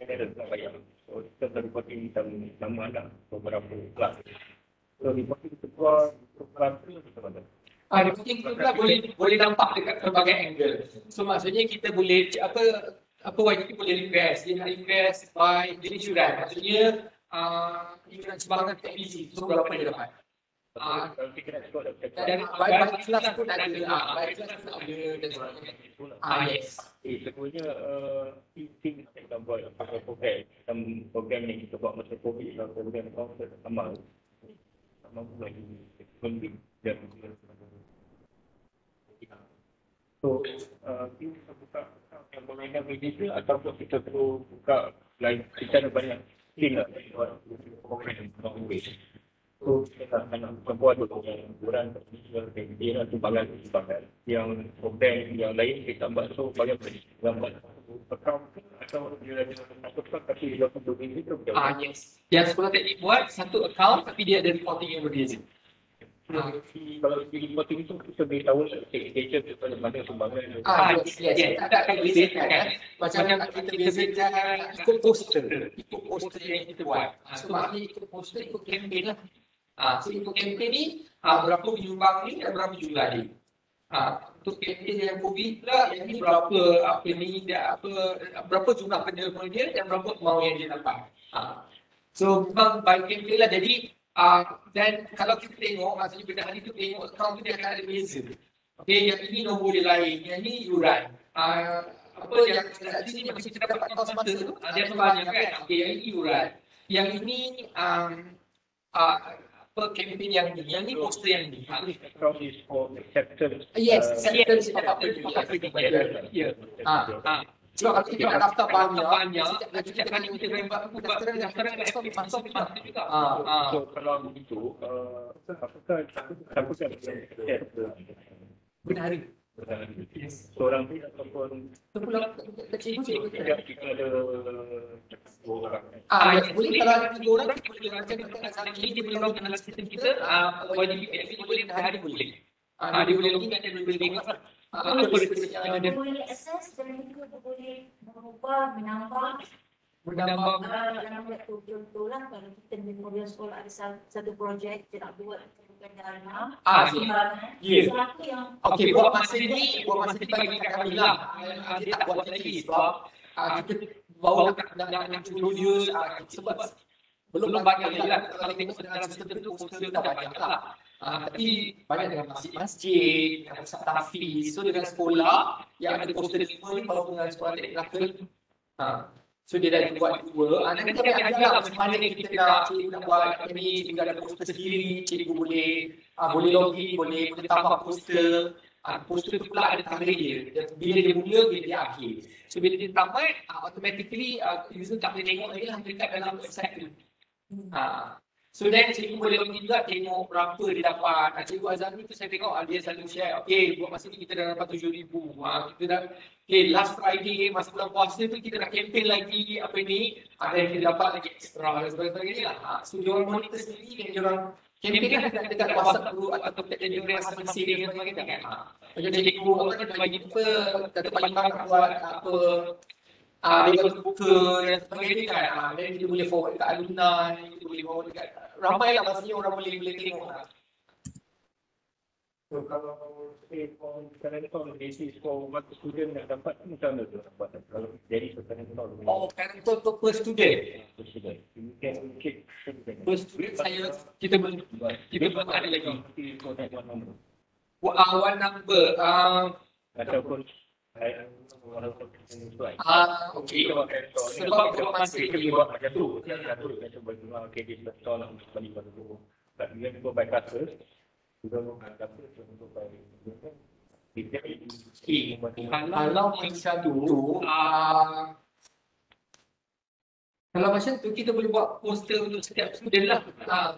ada bayar. So kita reporting nama anak beberapa kelas. So reporting ketua kelas tu kita mana? Reporting tu pula boleh nampak dekat pelbagai angle. So maksudnya kita boleh apa YDP boleh request. Dia nak request by jenis yuran. Maksudnya yuran sumbangan teknisi. So berapa dia dapat? Kalau kita nak cakap Dan by kelas pun ada. By kelas pun ada dan sebagainya. Yes. Sebenarnya tim kita buat program yang kita buat masa COVID dan program konsert sama lagi lebih dan so kita buka yang bermain berbeza ataupun kita perlu buka lain, kita ada banyak tim lah buat program so kita nak buat yang kurang dia sumbangan yang program yang lain kita buat so banyak gambar account atau dia ada satu tapi dia tu berbeza tu Yes. Yang sekolah teknik buat satu account tapi dia ada reporting yang berbeza. Kalau di reporting tu kita beritahu education daripada mana sumbangan. Yes. Tak akan bezakan kan. Macam kita bezakan ikut poster yang kita buat. So maknanya ikut poster, ikut campaign lah. So ikut campaign ni berapa penyumbang ni dan berapa jumlah ni. Untuk campaign yang COVID pula, yang ni berapa jumlah penerima dia dan berapa amount yang dia dapat. So memang by campaign lah. Jadi dan kalau kita tengok, maksudnya pada hari tu tengok account tu dia akan ada beza. Okay, yang ini nombor dia lain, yang ni yuran. Apa yang di sini macam kita dapat account semata tu, dia sebanyak kan. Okay, yang ini yuran. Yang ini campaign yang ni poster yang ni. Account is for acceptance. Yes, acceptance apa dia. Sebab kalau kita nak daftar banyak, kita akan daftaran masuk juga. So kalau begitu, apakah Benar. seorang tu ataupun Cikgu tidak kita ada orang. boleh kalau ada 3 orang boleh macam kita saling dia boleh login dalam sistem kita, YDP boleh hari boleh. Dia boleh login dan dia boleh tengok apa request yang ada. Boleh access dan juga boleh berubah, menambah dalam waktu contohlah kalau kita di kemudian sekolah ada satu projek kita nak buat bukan dana. Satu yang Okey, buat masa ni bagi kat kami lah. Dia tak buat lagi sebab kita bawa nak introduce sebab belum banyak lagi lah. Kalau tengok dalam sistem tu poster dah banyak lah. Tapi banyak dengan masjid, dengan pusat tahfiz. So dengan sekolah yang ada poster 5 ni baru dengan sekolah teknik nakal. So dia dah buat 2. Nanti kami ajar macam mana kita nak buat ni, tinggal ada poster sendiri, cikgu boleh login, boleh tambah poster. Poster tu pula ada tarikh dia. Bila dia mula, bila dia akhir. So bila dia tamat, automatically user tak boleh tengok lagi lah dekat dalam website tu. So then cikgu boleh pergi juga tengok berapa dia dapat. Cikgu Azami tu saya tengok dia selalu share, okay buat masa ni kita dah dapat 7,000. Kita dah, okay last Friday masa bulan puasa tu kita nak campaign lagi apa ni, ada yang kita dapat lagi extra dan sebagainya lah. So diorang monitor sendiri dan diorang campaign lah dekat WhatsApp group ataupun dekat diorang masing-masing dan sebagainya kan. Macam cikgu apa kan bagi apa, Datuk Palimbang nak buat apa, dia buka dan sebagainya kan. Dan kita boleh forward dekat alumni, kita boleh forward dekat ramai lah maksudnya orang boleh tengok lah. So kalau say parental basis for what student nak dapat macam mana tu dapat kalau jadi parental. Oh, parental tu per student. Per student. You can keep Per student saya kita belum ada lagi. One number. Ataupun Okay. Sebab masa kita boleh buat macam tu. Kita boleh buat kredit betul untuk beli baru. But you have to go by classes. Juga bukan classes untuk by kalau macam tu, kalau macam tu kita boleh buat poster untuk setiap student lah.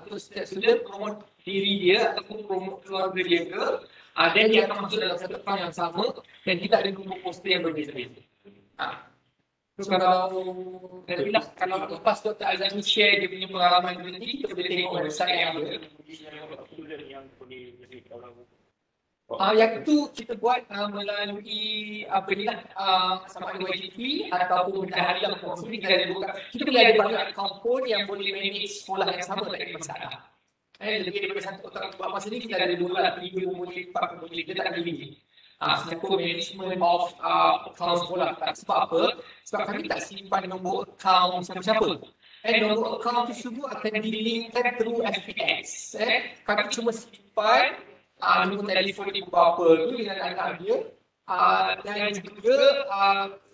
Untuk setiap student promote diri dia ataupun promote keluarga dia ke. Dan dia akan masuk dalam satu account yang sama dan tidak ada nombor poster yang berbeza-beza. So kalau lepas Dr. Azami share dia punya pengalaman dia ni, kita boleh tengok website yang ada. Yang tu kita buat melalui apa ni lah, sama ada YGP ataupun benda harian pun. Kita boleh ada banyak account pun yang boleh manage sekolah yang sama, tak ada masalah. Lebih daripada satu otak buat masa ni kita ada 2 lah, 3 boleh, 4 boleh, dia tak ada limit. Satu management of account sekolah. Sebab apa? Sebab kami tak simpan nombor account siapa-siapa. Nombor account tu semua akan di-linkkan through SPX. Kami cuma simpan nombor telefon ibu bapa tu dengan anak dia. Dan juga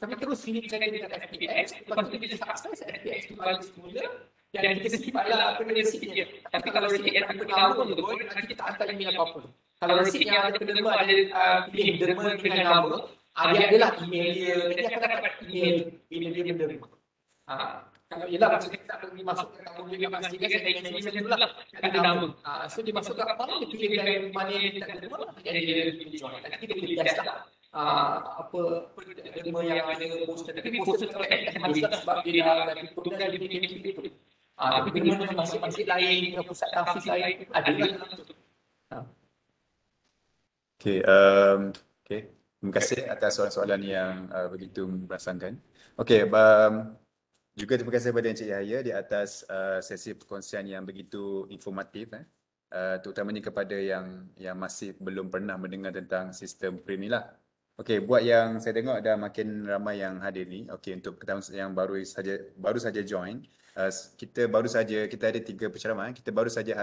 kami terus linkkan dia dengan SPX. Lepas tu kita sukses SPX tu balik semula. Dan kita simpanlah resip dia. Tapi kalau resip yang tak nama pun nanti kita hantar email apa-apa. Kalau resip yang ada penerima ada pilih derma dengan nama, dia adalah email dia. Jadi akan dapat email bila dia menerima. Kalau ialah macam kita tak pergi masuk ke kamu dia pastikan saya email macam tu lah. Ada nama. So dia masuk ke apa, dia pilih dari mana yang dia tak terima, jadi dia pilih join. Nanti kita pilih test lah. Apa derma yang ada poster. Tapi poster tu habis sebab dia dah dari dia itu. Tapi derma masing-masing lain, pusat tahfiz lain, ada lah. Okay, terima kasih atas soalan-soalan yang begitu merangsangkan. Okay, juga terima kasih kepada Encik Yahya di atas sesi perkongsian yang begitu informatif, terutamanya kepada yang masih belum pernah mendengar tentang sistem PRIM ni lah. Okay, buat yang saya tengok ada makin ramai yang hadir ni. Okay, untuk yang baru saja join, kita ada 3 penceramah. Kita baru saja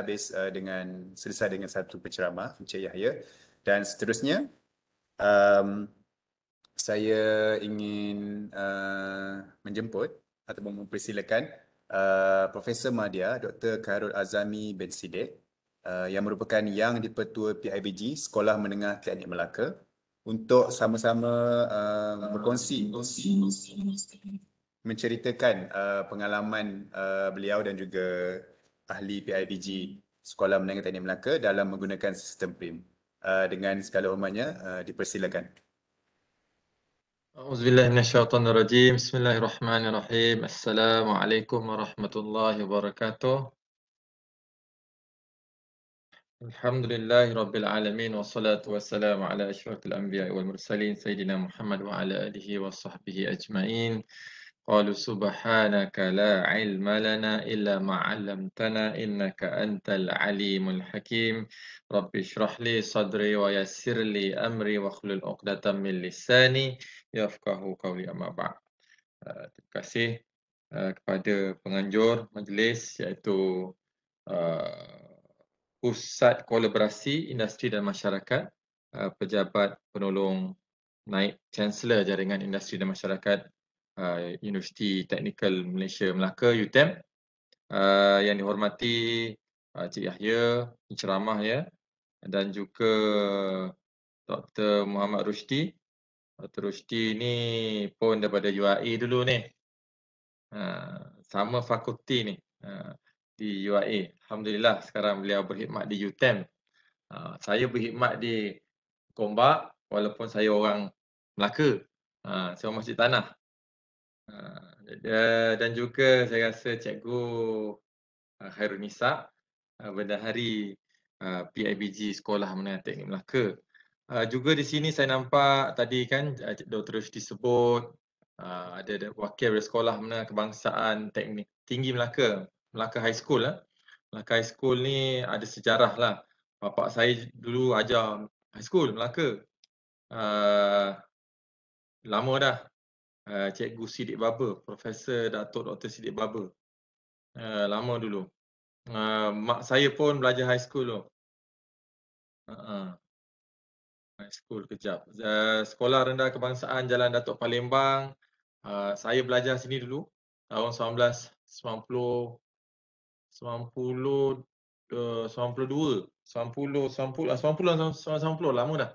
selesai dengan 1 penceramah Encik Yahya. Dan seterusnya, saya ingin menjemput ataupun mempersilakan Profesor Madya, Dr. Khairul Azami bin Siddiq, yang merupakan Yang di-Pertua PIBG Sekolah Menengah Teknik Melaka, untuk sama-sama berkongsi menceritakan pengalaman beliau dan juga ahli PIBG Sekolah Menengah Teknik Melaka dalam menggunakan sistem PRIM. Dengan segala hormatnya, dipersilakan. Auzubillahi minasyaitonirrajim. Bismillahirrahmanirrahim. Assalamualaikum warahmatullahi wabarakatuh. Alhamdulillahi rabbil alamin, wassalatu wassalamu ala asyrafil anbiya'i wal mursalin sayyidina Muhammad wa ala alihi wa sahbihi ajma'in. Qalu subhanaka la ilma lana illa ma 'allamtana innaka antal alimul hakim. Rabbi shrah li sadri wa yassir li amri wa hlul 'uqdatam min lisani yafqahu qawli, amma ba'd. Terima kasih kepada penganjur majlis, iaitu Pusat Kolaborasi Industri dan Masyarakat, Pejabat Penolong Naib Chancellor Jaringan Industri dan Masyarakat Universiti Teknikal Malaysia Melaka, UTM, yang dihormati Cik Yahya, penceramah ya, dan juga Dr. Muhammad Rushdi. Dr. Rushdi ni pun daripada UAE dulu ni, sama fakulti ni. di UIA. Alhamdulillah sekarang beliau berkhidmat di UTM. Saya berkhidmat di Gombak walaupun saya orang Melaka. Saya orang Masjid Tanah. Dan juga saya rasa Cikgu Khairul Nisa, Bendahari PIBG Sekolah Menengah Teknik Melaka. Juga di sini saya nampak tadi kan Dr. Rusdi sebut ada wakil dari Sekolah Menengah Kebangsaan Teknik Tinggi Melaka, Melaka High School. Melaka High School ni ada sejarah lah. Bapak saya dulu ajar high school Melaka. Lama dah. Cikgu Siddiq Baba, Profesor Datuk Dr. Siddiq Baba. Lama dulu. Mak saya pun belajar high school tu. High school kejap. Sekolah Rendah Kebangsaan Jalan Datuk Palembang. Saya belajar sini dulu tahun 1990 90 lama dah.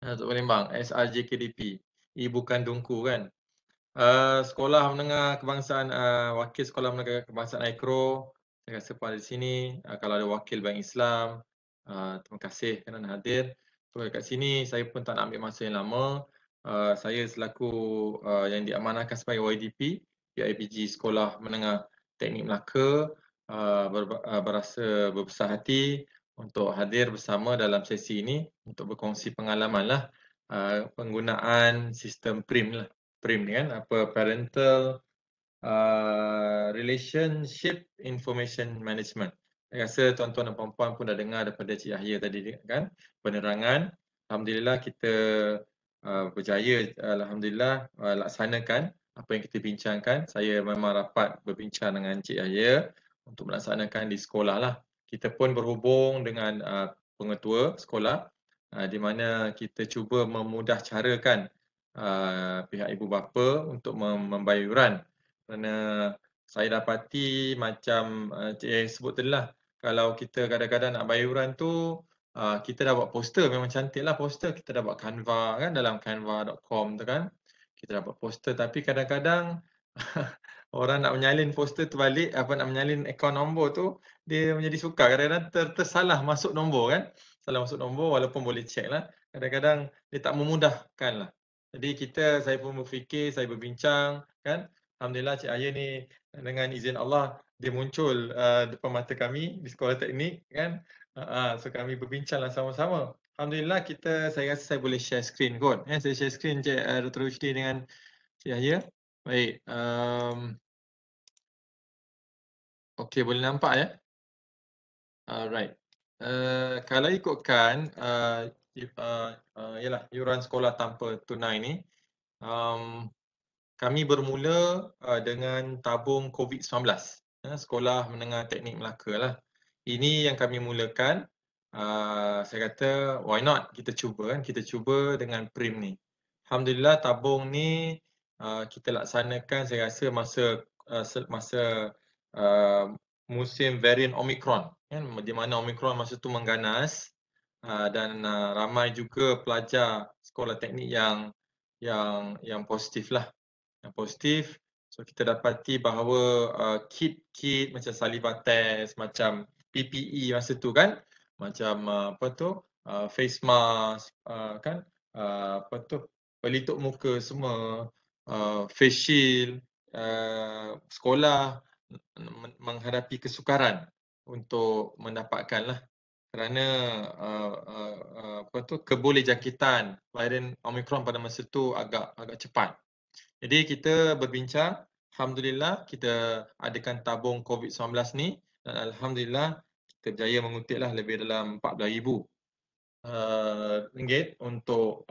Datuk Palembang, SRJKDP. Ibu kandungku kan. Sekolah Menengah Kebangsaan, wakil Sekolah Menengah Kebangsaan AIKRO. Saya rasa pada di sini, kalau ada wakil Bank Islam, terima kasih kerana hadir. So kat sini saya pun tak nak ambil masa yang lama. Saya selaku yang diamanahkan sebagai YDP, PIBG Sekolah Menengah Teknik Melaka, berasa berbesar hati untuk hadir bersama dalam sesi ini untuk berkongsi pengalaman lah penggunaan sistem PRIM lah. PRIM ni kan, Parental Relationship Information Management. Saya rasa tuan-tuan dan puan-puan pun dah dengar daripada Cik Yahya tadi kan, penerangan. Alhamdulillah kita berjaya, Alhamdulillah laksanakan apa yang kita bincangkan. Saya memang rapat berbincang dengan Cik Yahya untuk melaksanakan di sekolah lah. Kita pun berhubung dengan pengetua sekolah di mana kita cuba memudah carakan pihak ibu bapa untuk membayar yuran. Kerana saya dapati macam Cik Yahya sebut tadi lah, kalau kita kadang-kadang nak bayar yuran tu, kita dah buat poster, memang cantik lah poster. Kita dah buat Canva kan, dalam canva.com tu kan. Kita dah buat poster tapi kadang-kadang orang nak menyalin poster tu balik, nak menyalin akaun nombor tu, dia menjadi sukar. Kadang-kadang tersalah masuk nombor kan. Salah masuk nombor walaupun boleh check lah. Kadang-kadang dia tak memudahkan lah. Jadi saya pun berfikir, saya berbincang kan. Alhamdulillah Cik Yahya ni dengan izin Allah, dia muncul depan mata kami di sekolah teknik kan. So kami berbincanglah sama-sama. Alhamdulillah saya rasa saya boleh share screen kot. Saya share screen Cik Dr. Rusdi dengan Cik Yahya. Baik. Okey, boleh nampak ya? Alright. Kalau ikutkan ialah yuran sekolah tanpa tunai ni, kami bermula dengan tabung COVID-19. Sekolah Menengah Teknik Melaka lah. Ini yang kami mulakan. Saya kata why not, kita cuba kan, kita cuba dengan PRIM ni. Alhamdulillah tabung ni kita laksanakan saya rasa masa musim varian Omicron kan, di mana Omicron masa tu mengganas dan ramai juga pelajar sekolah teknik yang positif lah. Yang positif. So kita dapati bahawa kit macam saliva test, macam PPE masa tu kan, macam face mask kan, pelitup muka semua, face shield, sekolah menghadapi kesukaran untuk mendapatkan lah kerana kebolehjangkitan varian Omicron pada masa tu agak cepat. Jadi kita berbincang, alhamdulillah kita adakan tabung COVID-19 ni dan alhamdulillah kita berjaya mengutiklah lebih dalam 14,000 ringgit untuk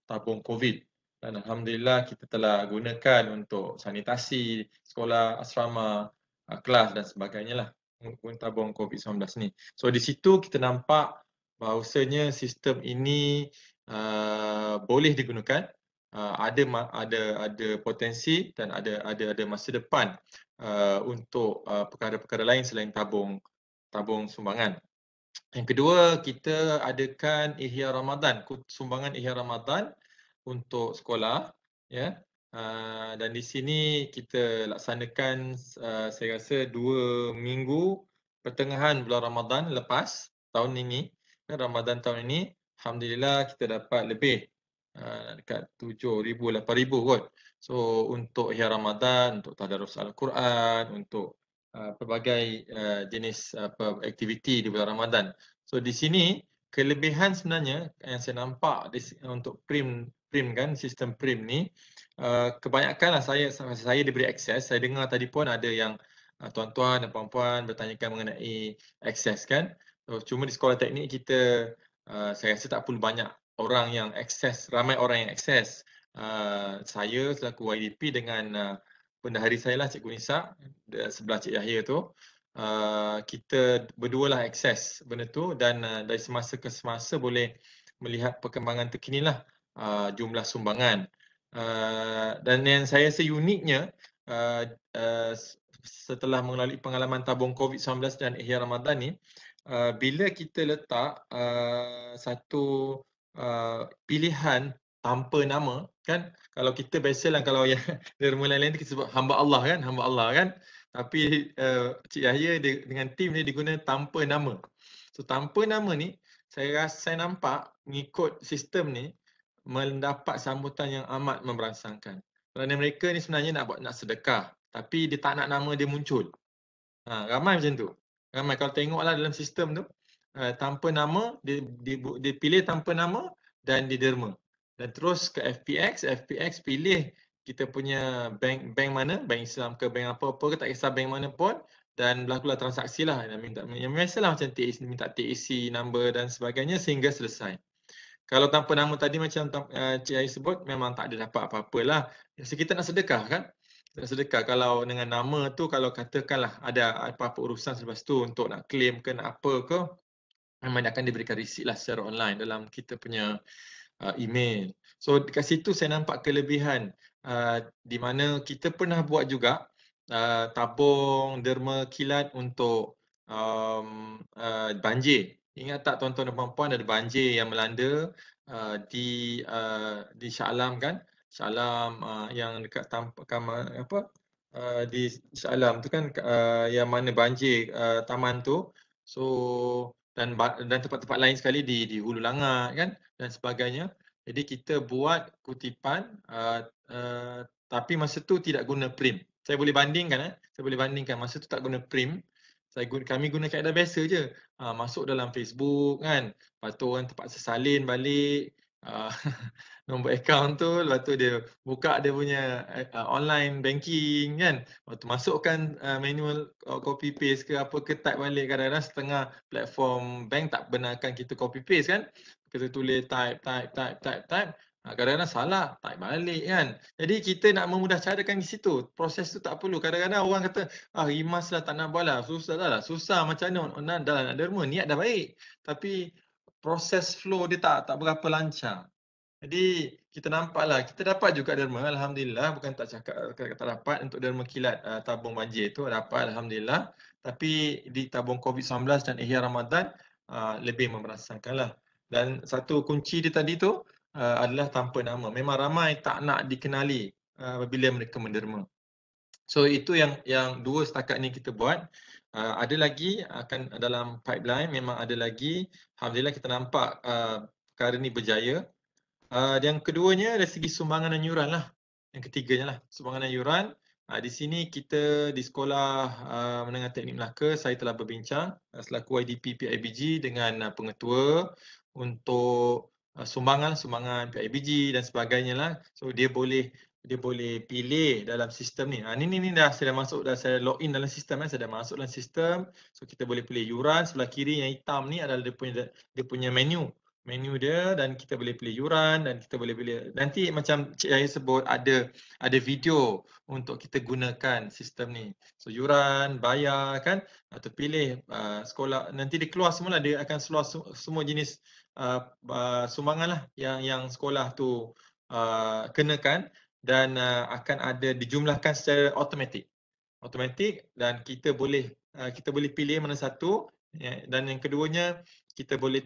tabung COVID. Dan alhamdulillah kita telah gunakan untuk sanitasi sekolah, asrama, kelas dan sebagainya lah untuk tabung COVID-19 ni. So di situ kita nampak bahawasanya sistem ini boleh digunakan. Ada potensi dan ada masa depan untuk perkara-perkara lain selain tabung sumbangan. Yang kedua, kita adakan Ihya Ramadan, sumbangan Ihya Ramadan untuk sekolah ya. Dan di sini kita laksanakan saya rasa 2 minggu pertengahan bulan Ramadan lepas tahun ini. Ramadan tahun ini alhamdulillah kita dapat lebih dekat 7,000 8,000 kot. So untuk Ihya Ramadan, untuk tadarus Al-Quran, untuk pelbagai jenis aktiviti di bulan Ramadan. So di sini kelebihan sebenarnya yang saya nampak untuk PRIM kan, sistem PRIM ni, kebanyakanlah saya diberi akses. Saya dengar tadi pun ada yang tuan-tuan dan puan-puan bertanyakan mengenai akses kan. So, cuma di sekolah teknik kita saya rasa tak perlu banyak orang yang akses, ramai orang yang akses. Saya selaku YDP dengan bendahari saya lah Cikgu Nisa sebelah Cik Yahya tu, kita berdua lah akses benda tu, dan dari semasa ke semasa boleh melihat perkembangan terkini lah jumlah sumbangan. Dan yang saya rasa uniknya setelah melalui pengalaman tabung COVID-19 dan Ihya Ramadan ni, bila kita letak satu pilihan tanpa nama kan, kalau kita biasalah kalau yang derma lain-lain kita sebut hamba Allah kan, tapi Cik Yahya dengan tim dia diguna tanpa nama. So tanpa nama ni saya nampak mengikut sistem ni mendapat sambutan yang amat memberangsangkan. Kerana mereka ni sebenarnya nak sedekah, tapi dia tak nak nama dia muncul. Ramai macam tu. Ramai kalau tengoklah dalam sistem tu, tanpa nama, dia pilih tanpa nama dan diderma. Dan terus ke FPX pilih kita punya bank mana, bank Islam ke bank apa-apa ke, tak kisah bank mana pun, dan berlakulah transaksi lah. Yang biasalah macam minta TAC number dan sebagainya sehingga selesai. Kalau tanpa nama tadi macam Cik Ayi sebut, memang tak ada dapat apa-apalah. So, kita nak sedekah kan? Nak sedekah. Kalau dengan nama tu, kalau katakanlah ada apa-apa urusan selepas tu untuk nak claim ke nak apa ke, memang akan diberikan receipt lah secara online dalam kita punya email. So dekat situ saya nampak kelebihan di mana kita pernah buat juga tabung derma kilat untuk banjir. Ingat tak tuan-tuan dan puan-puan, ada banjir yang melanda di Shah Alam kan? Shah Alam yang dekat di Shah Alam tu kan, yang mana banjir taman tu. So dan tempat-tempat lain sekali di Hulu Langat kan dan sebagainya. Jadi kita buat kutipan tapi masa tu tidak guna prim. Saya boleh bandingkan masa tu tak guna prim. Kami guna kaedah biasa je. Masuk dalam Facebook kan. Lepas tu orang terpaksa salin balik nombor akaun tu, lepas tu dia buka dia punya online banking kan. Lepas tu masukkan manual copy paste ke apa ke, type balik. Kadang-kadang setengah platform bank tak benarkan kita copy paste kan. Kita tulis type. Kadang-kadang salah, type balik kan. Jadi kita nak memudahcarakan di situ. Proses tu tak perlu. Kadang-kadang orang kata, rimas lah, tak nak buat lah. Susah macam mana. Dah nak derma, niat dah baik. Tapi proses flow dia tak berapa lancar. Jadi kita nampaklah, kita dapat juga derma, alhamdulillah. Bukan tak cakap tak dapat untuk derma kilat tabung banjir tu, dapat alhamdulillah. Tapi di tabung COVID-19 dan Ihya Ramadan lebih memberangsangkanlah. Dan satu kunci dia tadi tu adalah tanpa nama. Memang ramai tak nak dikenali apabila mereka menderma. So itu yang dua setakat ni kita buat. Ada lagi akan dalam pipeline, memang ada lagi. Alhamdulillah kita nampak perkara ni berjaya. Yang keduanya dari segi sumbangan dan yuran lah. Yang ketiganya lah, sumbangan dan yuran. Di sini kita di Sekolah Menengah Teknik Melaka, saya telah berbincang selaku YDP PIBG dengan pengetua untuk sumbangan PIBG dan sebagainya lah. So dia boleh pilih dalam sistem ni. Ni dah saya dah masuk, saya login dalam sistem, saya dah masuk dalam sistem. So kita boleh pilih yuran. Sebelah kiri yang hitam ni adalah dia punya menu dia, dan kita boleh pilih yuran, dan kita boleh pilih nanti macam Cik Yahya sebut ada video untuk kita gunakan sistem ni. So yuran, bayar kan, atau pilih sekolah, nanti dia keluar semula, dia akan keluar semua jenis sumbangan lah yang sekolah tu kenakan, dan akan ada dijumlahkan secara automatik, dan kita boleh pilih mana satu. Dan yang keduanya kita boleh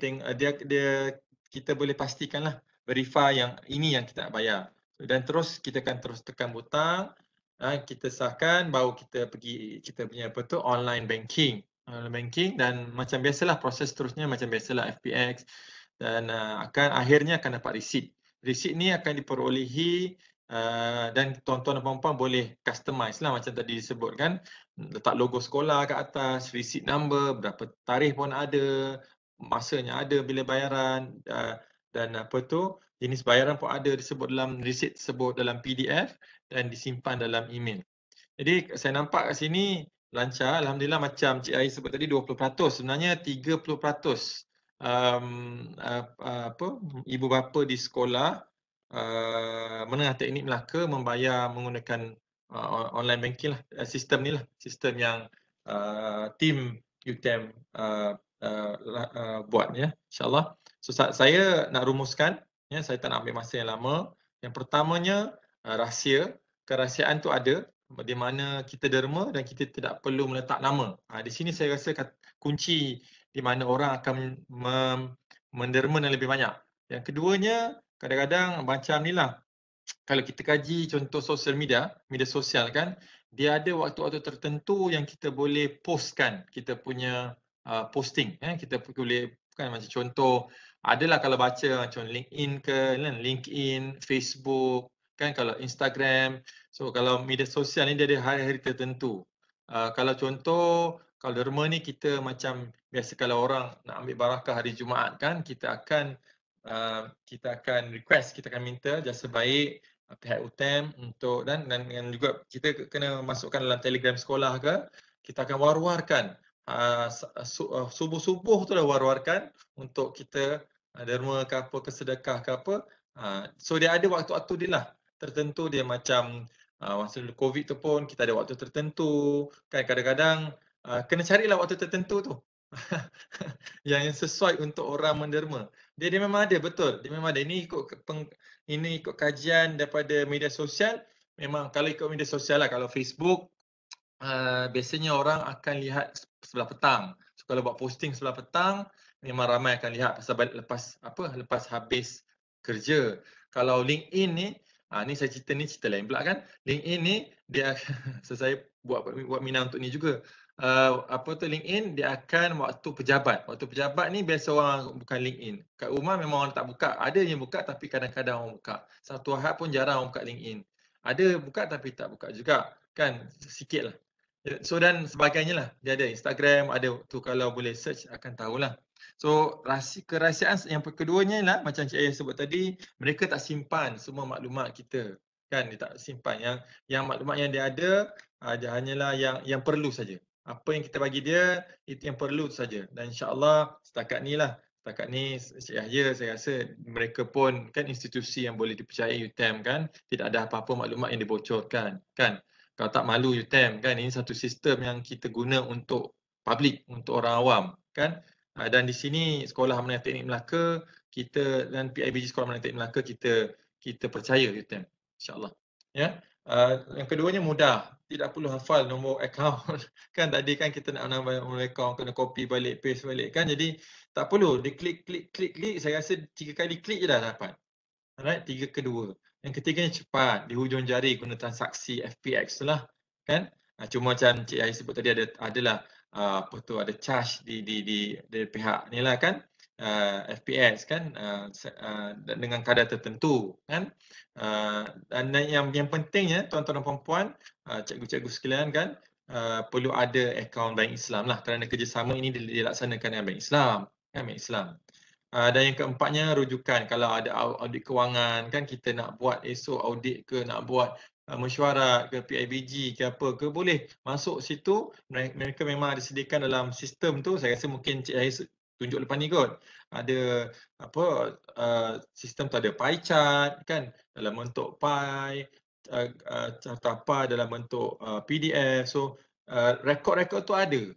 kita boleh pastikanlah, verify yang ini yang kita nak bayar. Dan terus kita akan terus tekan butang, kita sahkan, baru kita pergi kita punya online banking. Dan macam biasalah proses seterusnya macam biasalah FPX, dan akhirnya akan dapat resit. Resit ni akan diperolehi dan tuan-tuan dan puan-puan boleh customize lah macam tadi disebutkan, letak logo sekolah kat atas, receipt number, berapa tarikh pun ada, masanya ada bila bayaran, dan jenis bayaran pun ada disebut dalam receipt tersebut dalam PDF dan disimpan dalam email. Jadi saya nampak kat sini lancar, alhamdulillah, macam Cik Ai sebut tadi 20%, sebenarnya 30% ibu bapa di sekolah menengah teknik Melaka membayar menggunakan online banking lah, sistem ni lah, sistem yang tim UTM buat ya, insyaAllah. So saya nak rumuskan, ya, saya tak nak ambil masa yang lama. Yang pertamanya rahsia, kerahsiaan tu ada di mana kita derma dan kita tidak perlu meletak nama. Di sini saya rasa kunci di mana orang akan menderma yang lebih banyak. Yang keduanya, kadang-kadang macam ni lah, kalau kita kaji contoh sosial media sosial kan, dia ada waktu-waktu tertentu yang kita boleh postkan kita punya posting. Kita boleh kan, macam contoh, adalah kalau baca macam LinkedIn ke, LinkedIn, Facebook, kan, kalau Instagram. So kalau media sosial ni dia ada hari-hari tertentu. Kalau contoh, kalau derma ni kita macam biasa kalau orang nak ambil barakah hari Jumaat kan, kita akan request, kita akan minta jasa baik pihak UTM untuk dan juga kita kena masukkan dalam Telegram sekolah ke, kita akan war-warkan subuh-subuh tu dah war-warkan untuk kita derma ke apa, ke sedekah ke apa. So dia ada waktu-waktu dia lah tertentu, dia macam masa COVID tu pun kita ada waktu tertentu kan, kadang-kadang kena carilah waktu tertentu tu yang sesuai untuk orang menderma. Dia memang ada, betul. Dia memang ada. Ini ikut kajian daripada media sosial. Memang kalau ikut media sosial lah, kalau Facebook biasanya orang akan lihat sebelah petang. So kalau buat posting sebelah petang, memang ramai akan lihat lepas habis kerja. Kalau LinkedIn ni, ni saya cerita lain pula kan. LinkedIn ni dia so saya buat minat untuk ni juga. LinkedIn dia akan waktu pejabat. Waktu pejabat ni biasa orang bukan LinkedIn. Kat rumah memang orang tak buka. Ada yang buka tapi kadang-kadang orang buka. Satu Ahad pun jarang orang buka LinkedIn. Ada buka tapi tak buka juga. Kan, sikit lah. So dan sebagainya lah. Dia ada Instagram, ada tu, kalau boleh search akan tahulah. So kerahsiaan yang keduanya lah, macam Cik Ayah sebut tadi, mereka tak simpan semua maklumat kita. Kan, dia tak simpan. Yang maklumat yang dia ada, dia hanyalah yang perlu saja. Apa yang kita bagi dia, itu yang perlu saja. Dan insyaAllah setakat ni Cik Yahya, saya rasa mereka pun kan institusi yang boleh dipercayai UTM kan, tidak ada apa-apa maklumat yang dibocorkan kan. Kalau tak malu UTM kan, ini satu sistem yang kita guna untuk public, untuk orang awam kan. Dan di sini Sekolah Menengah Teknik Melaka, kita dan PIBG Sekolah Menengah Teknik Melaka, kita percaya UTM, insyaAllah. Ya. Yang keduanya mudah, tidak perlu hafal nombor akaun kan. Tadi kan kita nak nambah nombor akaun, kena copy balik, paste balik kan. Jadi tak perlu, dia klik, saya rasa 3 kali klik je dah dapat. Alright, 3 ke 2. Yang ketiganya cepat, di hujung jari guna transaksi FPX tu lah kan. Cuma macam Cik Ai sebut tadi, adalah ada charge di pihak ni lah kan, FPX kan, dengan kadar tertentu kan. Dan yang pentingnya tuan-tuan dan puan-puan, cikgu-cikgu sekalian kan, perlu ada akaun Bank Islam lah, kerana kerjasama ini dilaksanakan dengan Bank Islam kan, Bank Islam. Dan yang keempatnya rujukan, kalau ada audit kewangan kan, kita nak buat esok audit ke, nak buat mesyuarat ke, PIBG ke apa ke, boleh masuk situ. Mereka memang disediakan dalam sistem tu. Saya rasa mungkin Cik Ai tunjuk lepas ni kot, ada sistem tu, ada pie chart kan dalam bentuk pie, carta dalam bentuk PDF. So rekod-rekod tu ada,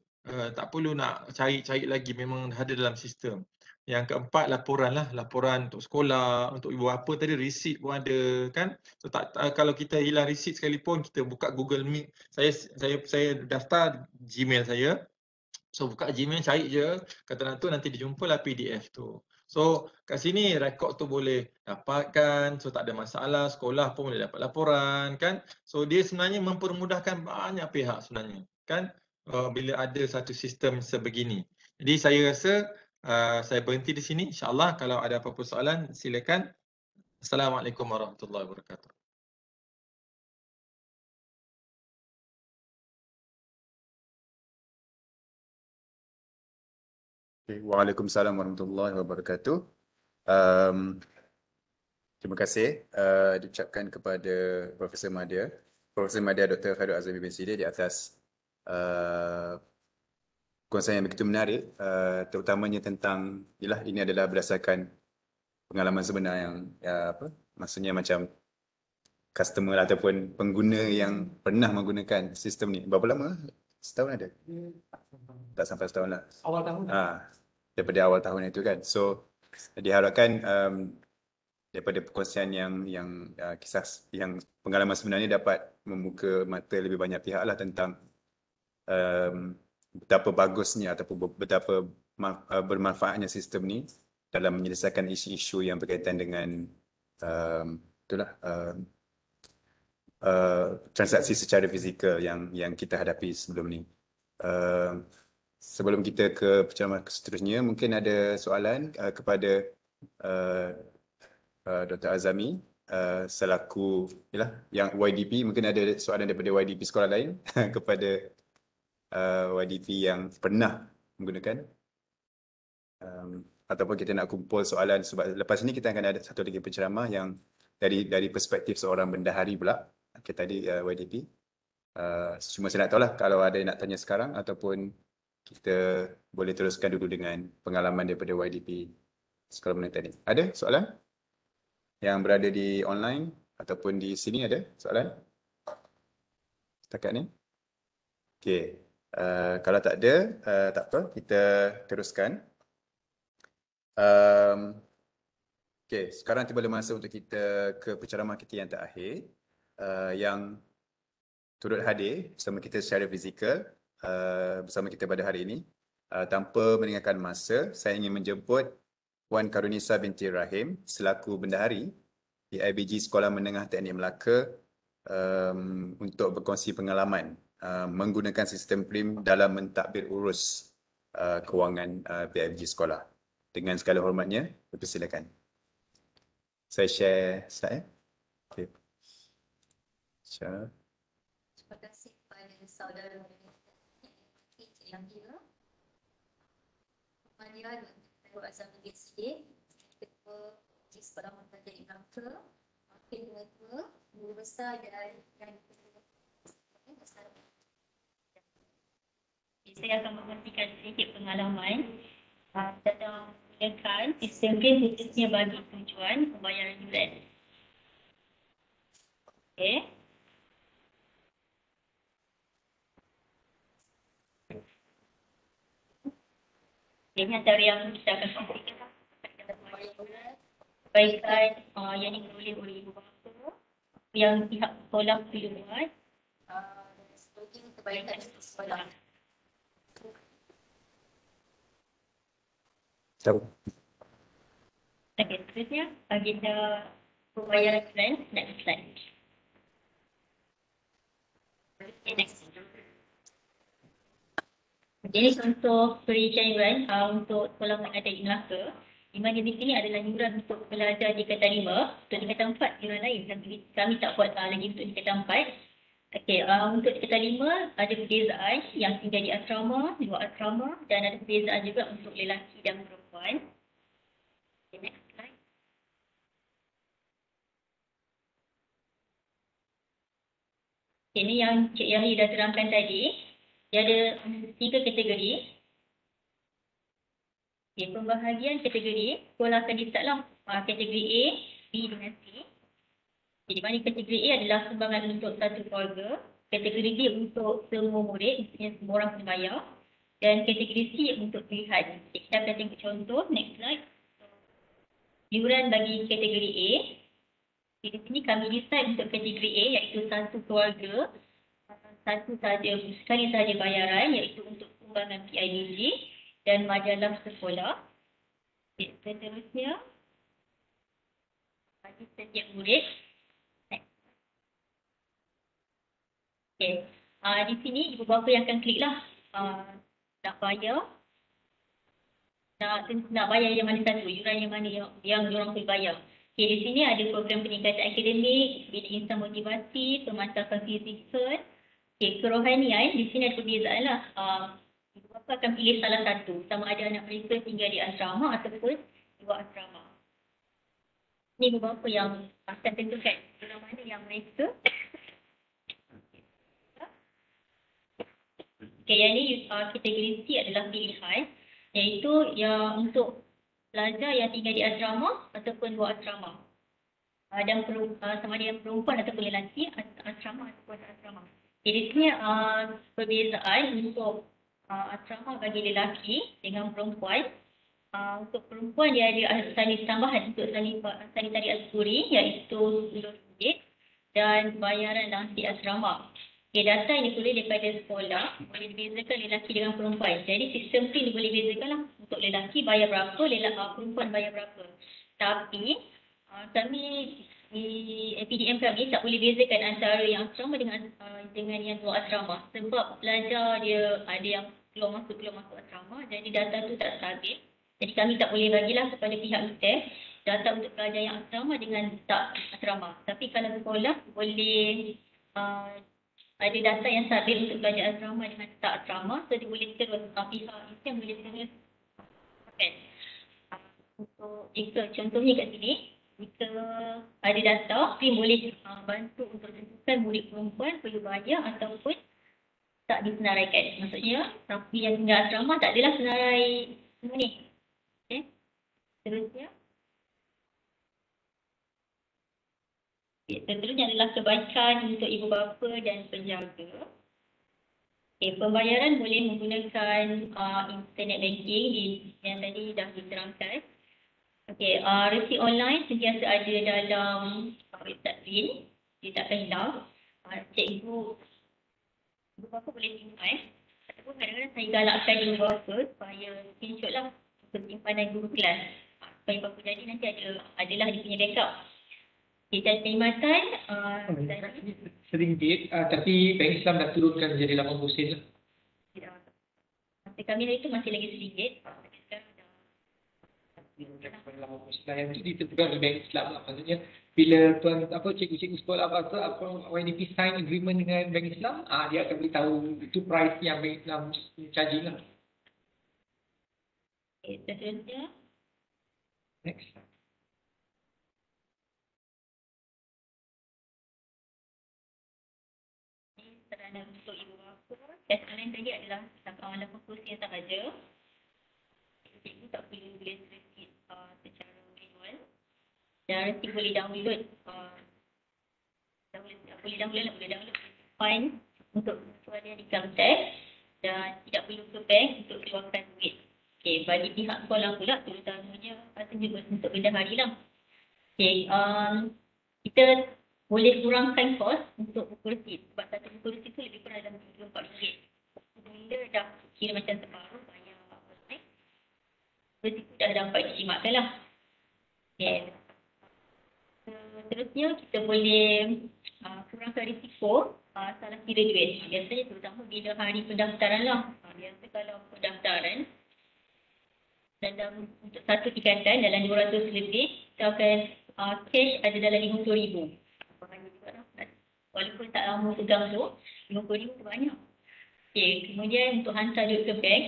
tak perlu nak cari lagi, memang ada dalam sistem. Yang keempat, laporan untuk sekolah, untuk ibu bapa tadi, receipt pun ada kan. So kalau kita hilang receipt sekalipun, kita buka Google Meet. Saya daftar Gmail saya. So buka Gmail, cari je kata tu, nanti dijumpalah PDF tu. So kat sini rekod tu boleh dapatkan, so tak ada masalah, sekolah pun boleh dapat laporan kan. So dia sebenarnya mempermudahkan banyak pihak sebenarnya kan, bila ada satu sistem sebegini. Jadi saya rasa saya berhenti di sini. InsyaAllah kalau ada apa-apa soalan silakan. Assalamualaikum warahmatullahi wabarakatuh. Okay. Waalaikumsalam warahmatullahi wabarakatuh. Um, Terima kasih diucapkan kepada Profesor Madya, Dr. Khairul Azami bin Sidi di atas perkongsian yang begitu menarik, terutamanya tentang, ini adalah berdasarkan pengalaman sebenar yang, maksudnya macam customer ataupun pengguna yang pernah menggunakan sistem ni. Berapa lama? Setahun ada? Tak sampai setahun lah. Awal tahun. Daripada awal tahun itu kan. So diharapkan daripada perkongsian yang kisah yang pengalaman sebenarnya dapat membuka mata lebih banyak pihak lah tentang betapa bagusnya ataupun betapa bermanfaatnya sistem ni dalam menyelesaikan isu-isu yang berkaitan dengan transaksi secara fizikal yang kita hadapi sebelum ni. Sebelum kita ke pencerahan seterusnya, mungkin ada soalan kepada Dr. Azami selaku yang YDP, mungkin ada soalan daripada YDP sekolah lain kepada YDP yang pernah menggunakan, ataupun kita nak kumpul soalan sebab lepas ni kita akan ada satu lagi penceramah yang dari perspektif seorang bendahari pula. Okay, tadi YDP. Cuma saya nak tahu lah kalau ada yang nak tanya sekarang ataupun kita boleh teruskan dulu dengan pengalaman daripada YDP sekolah menengah tadi. Ada soalan? Yang berada di online ataupun di sini ada soalan? Setakat ni? Okey. Kalau tak ada, tak apa, kita teruskan. Okey, sekarang tiba masa untuk kita ke penceramah kita yang terakhir, yang turut hadir bersama kita secara fizikal, bersama kita pada hari ini. Tanpa meninggalkan masa, saya ingin menjemput Puan Karunisa binti Rahim selaku bendahari di IBG Sekolah Menengah Teknik Melaka untuk berkongsi pengalaman menggunakan sistem PRIM dalam mentadbir urus kewangan PIBG sekolah. Dengan segala hormatnya, dipersilakan. Saya share slide. Okay. Terima kasih kepada saudara yang kira. Kemudian Khairul Azami bin Sidi, Ketua di Sekolah Menengah Teknik Melaka, Wakil Ketua, Guru Besar dan saya akan mengkongsikan sedikit pengalaman tentang menggunakan sistem PRIM khususnya bagi tujuan pembayaran yuran. Okey. Ini antara yang kita akan kongsikan kebaikan yang diperoleh oleh ibu bapa, yang pihak sekolah perlu buat, sebagai kebaikan sekolah. Okey, seterusnya agenda pembayaran yuran. Next slide. Okay, next. Jadi contoh perincian yuran untuk sekolah menengah teknik Melaka, di mana di sini adalah yuran untuk pelajar di tingkatan 5, untuk tingkatan 4 yuran lain. Kami tak buat lagi untuk tingkatan 4. Okey, untuk tingkatan 5 ada perbezaan yang tinggal di asrama, luar asrama, dan ada perbezaan juga untuk lelaki dan perempuan. Okay, next slide. Ini yang Cik Yahya dah terangkan tadi. Dia ada 3 kategori. Okay, pembahagian kategori, sekolah akan ditetapkan kategori A, B dengan C. Di mana kategori A adalah sumbangan untuk satu keluarga. Kategori B untuk semua murid, maksudnya semua orang kena bayar. Dan kategori C untuk pilihan. Kita akan tengok contoh, next slide. Yuran bagi kategori A. Di sini kami decide untuk kategori A, iaitu satu keluarga, sekali sahaja bayaran, iaitu untuk sumbangan PIBG dan majalah sekolah. Seterusnya, bagi setiap murid. Okay. Di sini ibu bapa yang akan klik lah nak bayar. Nak bayar yang mana satu, yuran yang mana yang diorang boleh bayar. Okay, di sini ada program peningkatan akademik, bidik insan motivasi, pemantapan fizikal. Okay, kerohanian, di sini ada perbezaan lah. Ibu bapa akan pilih salah satu, sama ada anak mereka tinggal di asrama ataupun luar asrama. Ini ibu bapa yang akan tentukan dalam mana yang mereka. Okay, yang ini kategori C adalah pilihan, iaitu yang untuk pelajar yang tinggal di asrama ataupun luar asrama. Dan sama ada yang perempuan ataupun lelaki, asrama ataupun asrama. Jadi sini perbezaan untuk asrama bagi lelaki dengan perempuan. Untuk perempuan dia ada salin tambahan untuk salin tari azkuri iaitu RM10 dan bayaran nasi asrama. Okay, data ini boleh daripada sekolah, boleh dibezakan lelaki dengan perempuan. Jadi sistem tu boleh bezakan lah. Untuk lelaki bayar berapa, perempuan bayar berapa. Tapi kami di PDM kami tak boleh bezakan antara yang asrama dengan yang luar asrama. Sebab pelajar dia ada yang keluar masuk asrama, jadi data tu tak stabil. Jadi kami tak boleh bagilah kepada pihak UTM data untuk pelajar yang asrama dengan tak asrama. Tapi kalau sekolah boleh ada data yang stabil untuk pelajar asrama dengan tak asrama, so dia boleh terus pihak UTM boleh terus untuk jika contohnya kat sini, jika ada data, PIM boleh bantu untuk tentukan murid perempuan perlu bayar ataupun tak disenaraikan. Maksudnya, rapi yang tinggal asrama tak adalah senarai semua ni. Okay. Seterusnya. Seterusnya adalah kebaikan untuk ibu bapa dan penjaga. Okay, pembayaran boleh menggunakan internet banking yang tadi dah diterangkan. Okay, resi online sentiasa ada dalam website PIN. Dia takkan hilang. Cikgu ibu bapa boleh simpan. Ataupun kadang-kadang saya galakkan ibu bapa supaya screenshot lah untuk simpanan guru kelas. Supaya bapa jadi nanti adalah dia punya backup. Okay, dan perkhidmatan RM1, tapi Bank Islam dah turunkan menjadi RM80 lah. Masa kami hari itu masih lagi RM1. Yang itu ditentukan oleh Bank Islam lah. Maksudnya bila cikgu-cikgu sekolah YDP sign agreement dengan Bank Islam, dia akan beritahu itu price yang Bank Islam charging lah. Okay, seterusnya. Next. Saranan untuk ibu bapa. Dan saranan tadi adalah 80% sahaja. Cikgu tak perlu tulis resit secara manual. Dan resit boleh download. Boleh download file untuk suara income tax. Dan tidak perlu ke bank untuk keluarkan duit. Okay, bagi pihak sekolah pula, terutamanya juga untuk bendahari lah. Okay, kita boleh kurangkan kos untuk buku resit. Sebab satu buku resit tu lebih kurang dalam RM34. Bila dah kira macam separuh bayar online, resit tu dah dapat dijimatkan lah. Okay. Seterusnya kita boleh kurangkan risiko salah kira duit. Biasanya terutama bila hari pendaftaran lah. Biasa kalau pendaftaran dalam untuk satu tingkatan dalam 200 lebih, kita akan cash ada dalam RM50,000. Walaupun tak lama pegang tu, RM50,000 tu banyak. Okay, kemudian untuk hantar duit ke bank,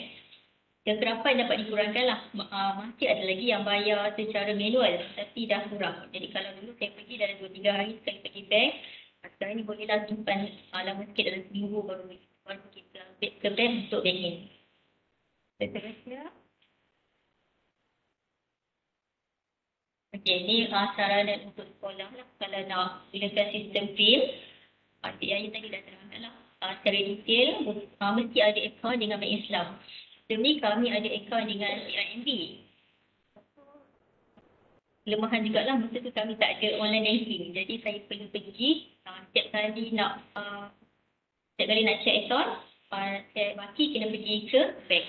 kekerapan dapat dikurangkan lah. Masih ada lagi yang bayar secara manual, tapi dah kurang. Jadi kalau dulu saya pergi dalam 2-3 hari sekali pergi bank, sekarang ni bolehlah simpan lama sikit dalam seminggu baru kita ke bank untuk banking. Seterusnya. Okey, ni saranan untuk sekolah lah. Kalau nak gunakan sistem PIM, yang tadi dah terangkan lah. Secara detail, mesti ada akaun dengan Bank Islam. Sebelum ni kami ada akaun dengan CIMB. Kelemahan jugalah, masa tu kami tak ada online banking. Jadi saya perlu pergi, setiap kali nak check akaun, saya maki kena pergi ke bank.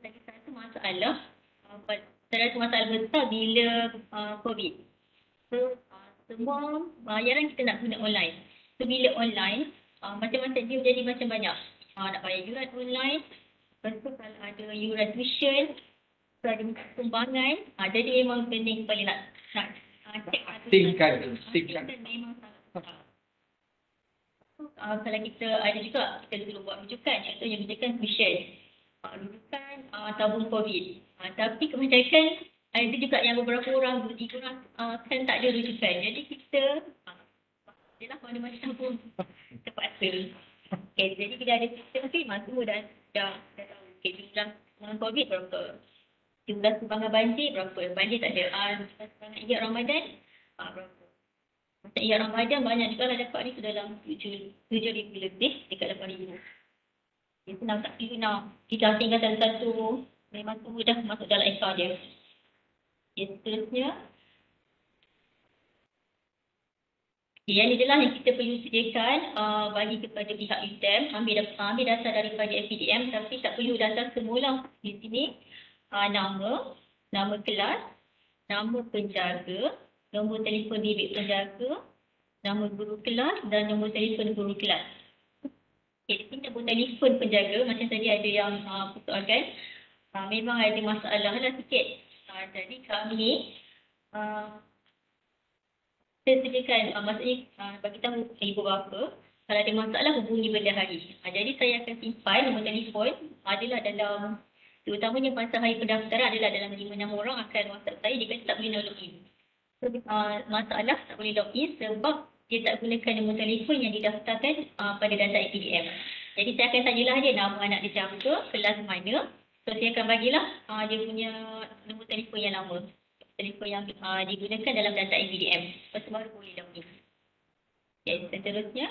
Lagi satu masalah, salah satu masalah besar bila COVID. So, semua bayaran kita nak guna online. So, bila online, macam-macam dia jadi macam banyak. Nak bayar yuran online, lepas tu kalau ada yuran tuition, kalau ada sumbangan, jadi memang pening kepala nak cek. Tingkat. Memang sangat. Kalau kita ada juga, kita dulu buat rujukan, contohnya rujukan tuition. Rujukan tabung COVID. Tapi kebanyakan ada juga yang beberapa orang, 2-3 orang kan tak ada rujukan. Jadi kita, yelah mana-mana tabung terpaksa. Okay, jadi bila ada sistem kan, semua dah tahu. Okay, jumlah COVID berapa? Jumlah sumbangan banjir berapa? Banjir tak ada. Sumbangan Iyad Ramadan berapa? Macam Iyad Ramadan banyak juga lah dapat ni, sudah dalam 7,000 lebih dekat 8,000. Dia senang tak perlu nak kita tinggal satu-satu, memang semua dah masuk dalam account dia. Seterusnya, yang ni adalah yang kita perlu sediakan bagi kepada pihak UTM, ambil dasar daripada FPDM, tapi tak perlu dasar semula. Di sini nama kelas, nama penjaga, nombor telefon bimbit penjaga, nama guru kelas dan nombor telefon guru kelas. Okay, di sini nombor telefon penjaga, macam tadi ada yang persoalkan, memang ada masalah lah sikit. Jadi kami saya sediakan, maksudnya bagi tahu ibu bapa, kalau ada masalah hubungi bendahari. Jadi saya akan simpan nombor telefon adalah dalam, terutamanya pasal hari pendaftaran adalah dalam 5-6 orang akan WhatsApp saya, dia kata tak boleh nak login. Masalah tak boleh login sebab dia tak gunakan nombor telefon yang didaftarkan pada data IPDM. Jadi saya akan tanyalah dia nama anak dia siapa, kelas mana. So saya akan bagilah dia punya nombor telefon yang lama. Telefon yang digunakan dalam data IPDM. Lepas tu baru boleh login. Okay, seterusnya.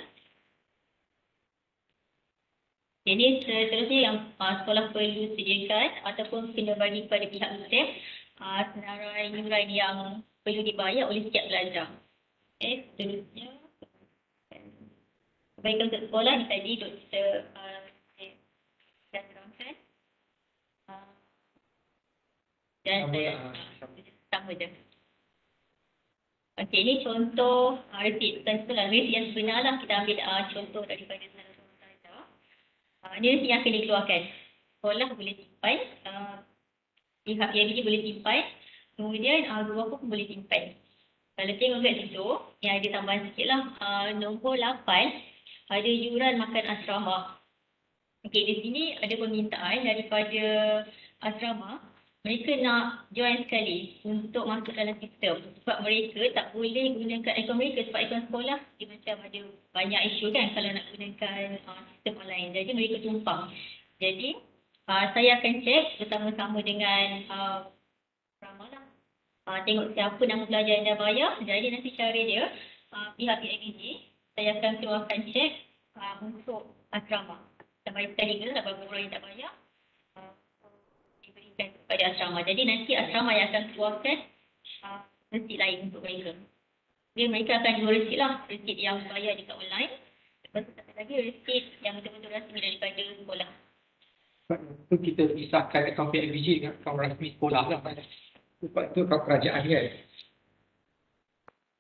Jadi seterusnya yang sekolah perlu sediakan ataupun kena bagi kepada pihak UTM senarai yuran yang perlu dibayar oleh setiap pelajar. Okay, seterusnya. Kebaikan untuk sekolah ni tadi Dr. dah terangkan. Dan saya sama je. Okey, ini contoh resit. Bukan sekolah, resit yang sebenar lah. Kita ambil contoh daripada salah satu saja. Ini resit yang akan dikeluarkan. Sekolah boleh simpan. Pihak PIBG boleh simpan. Kemudian guru apa pun boleh simpan. Kalau tengok kat situ, yang ada tambahan sikit lah. Nombor 8, ada yuran makan asrama. Okey, di sini ada permintaan daripada asrama. Mereka nak join sekali untuk masuk dalam sistem. Sebab mereka tak boleh gunakan akaun mereka sebab akaun sekolah. Dia macam ada banyak isu kan kalau nak gunakan sistem online. Jadi mereka tumpang. Jadi saya akan cek bersama-sama dengan asrama lah. Tengok siapa nama pelajar yang dah bayar. Jadi nanti cara dia, pihak PIBG, saya akan keluarkan cek untuk asrama. Tak bayar sekali ke, tak berapa orang yang tak bayar. Diberikan kepada asrama. Jadi nanti asrama yang akan keluarkan resit lain untuk mereka. Jadi mereka akan jual resit lah. Resit yang bayar dekat online. Lepas tu satu lagi resit yang betul-betul rasmi daripada sekolah. Itu kita pisahkan akaun PIBG dengan akaun rasmi sekolah lah. Sebab itu akaun kerajaan kan.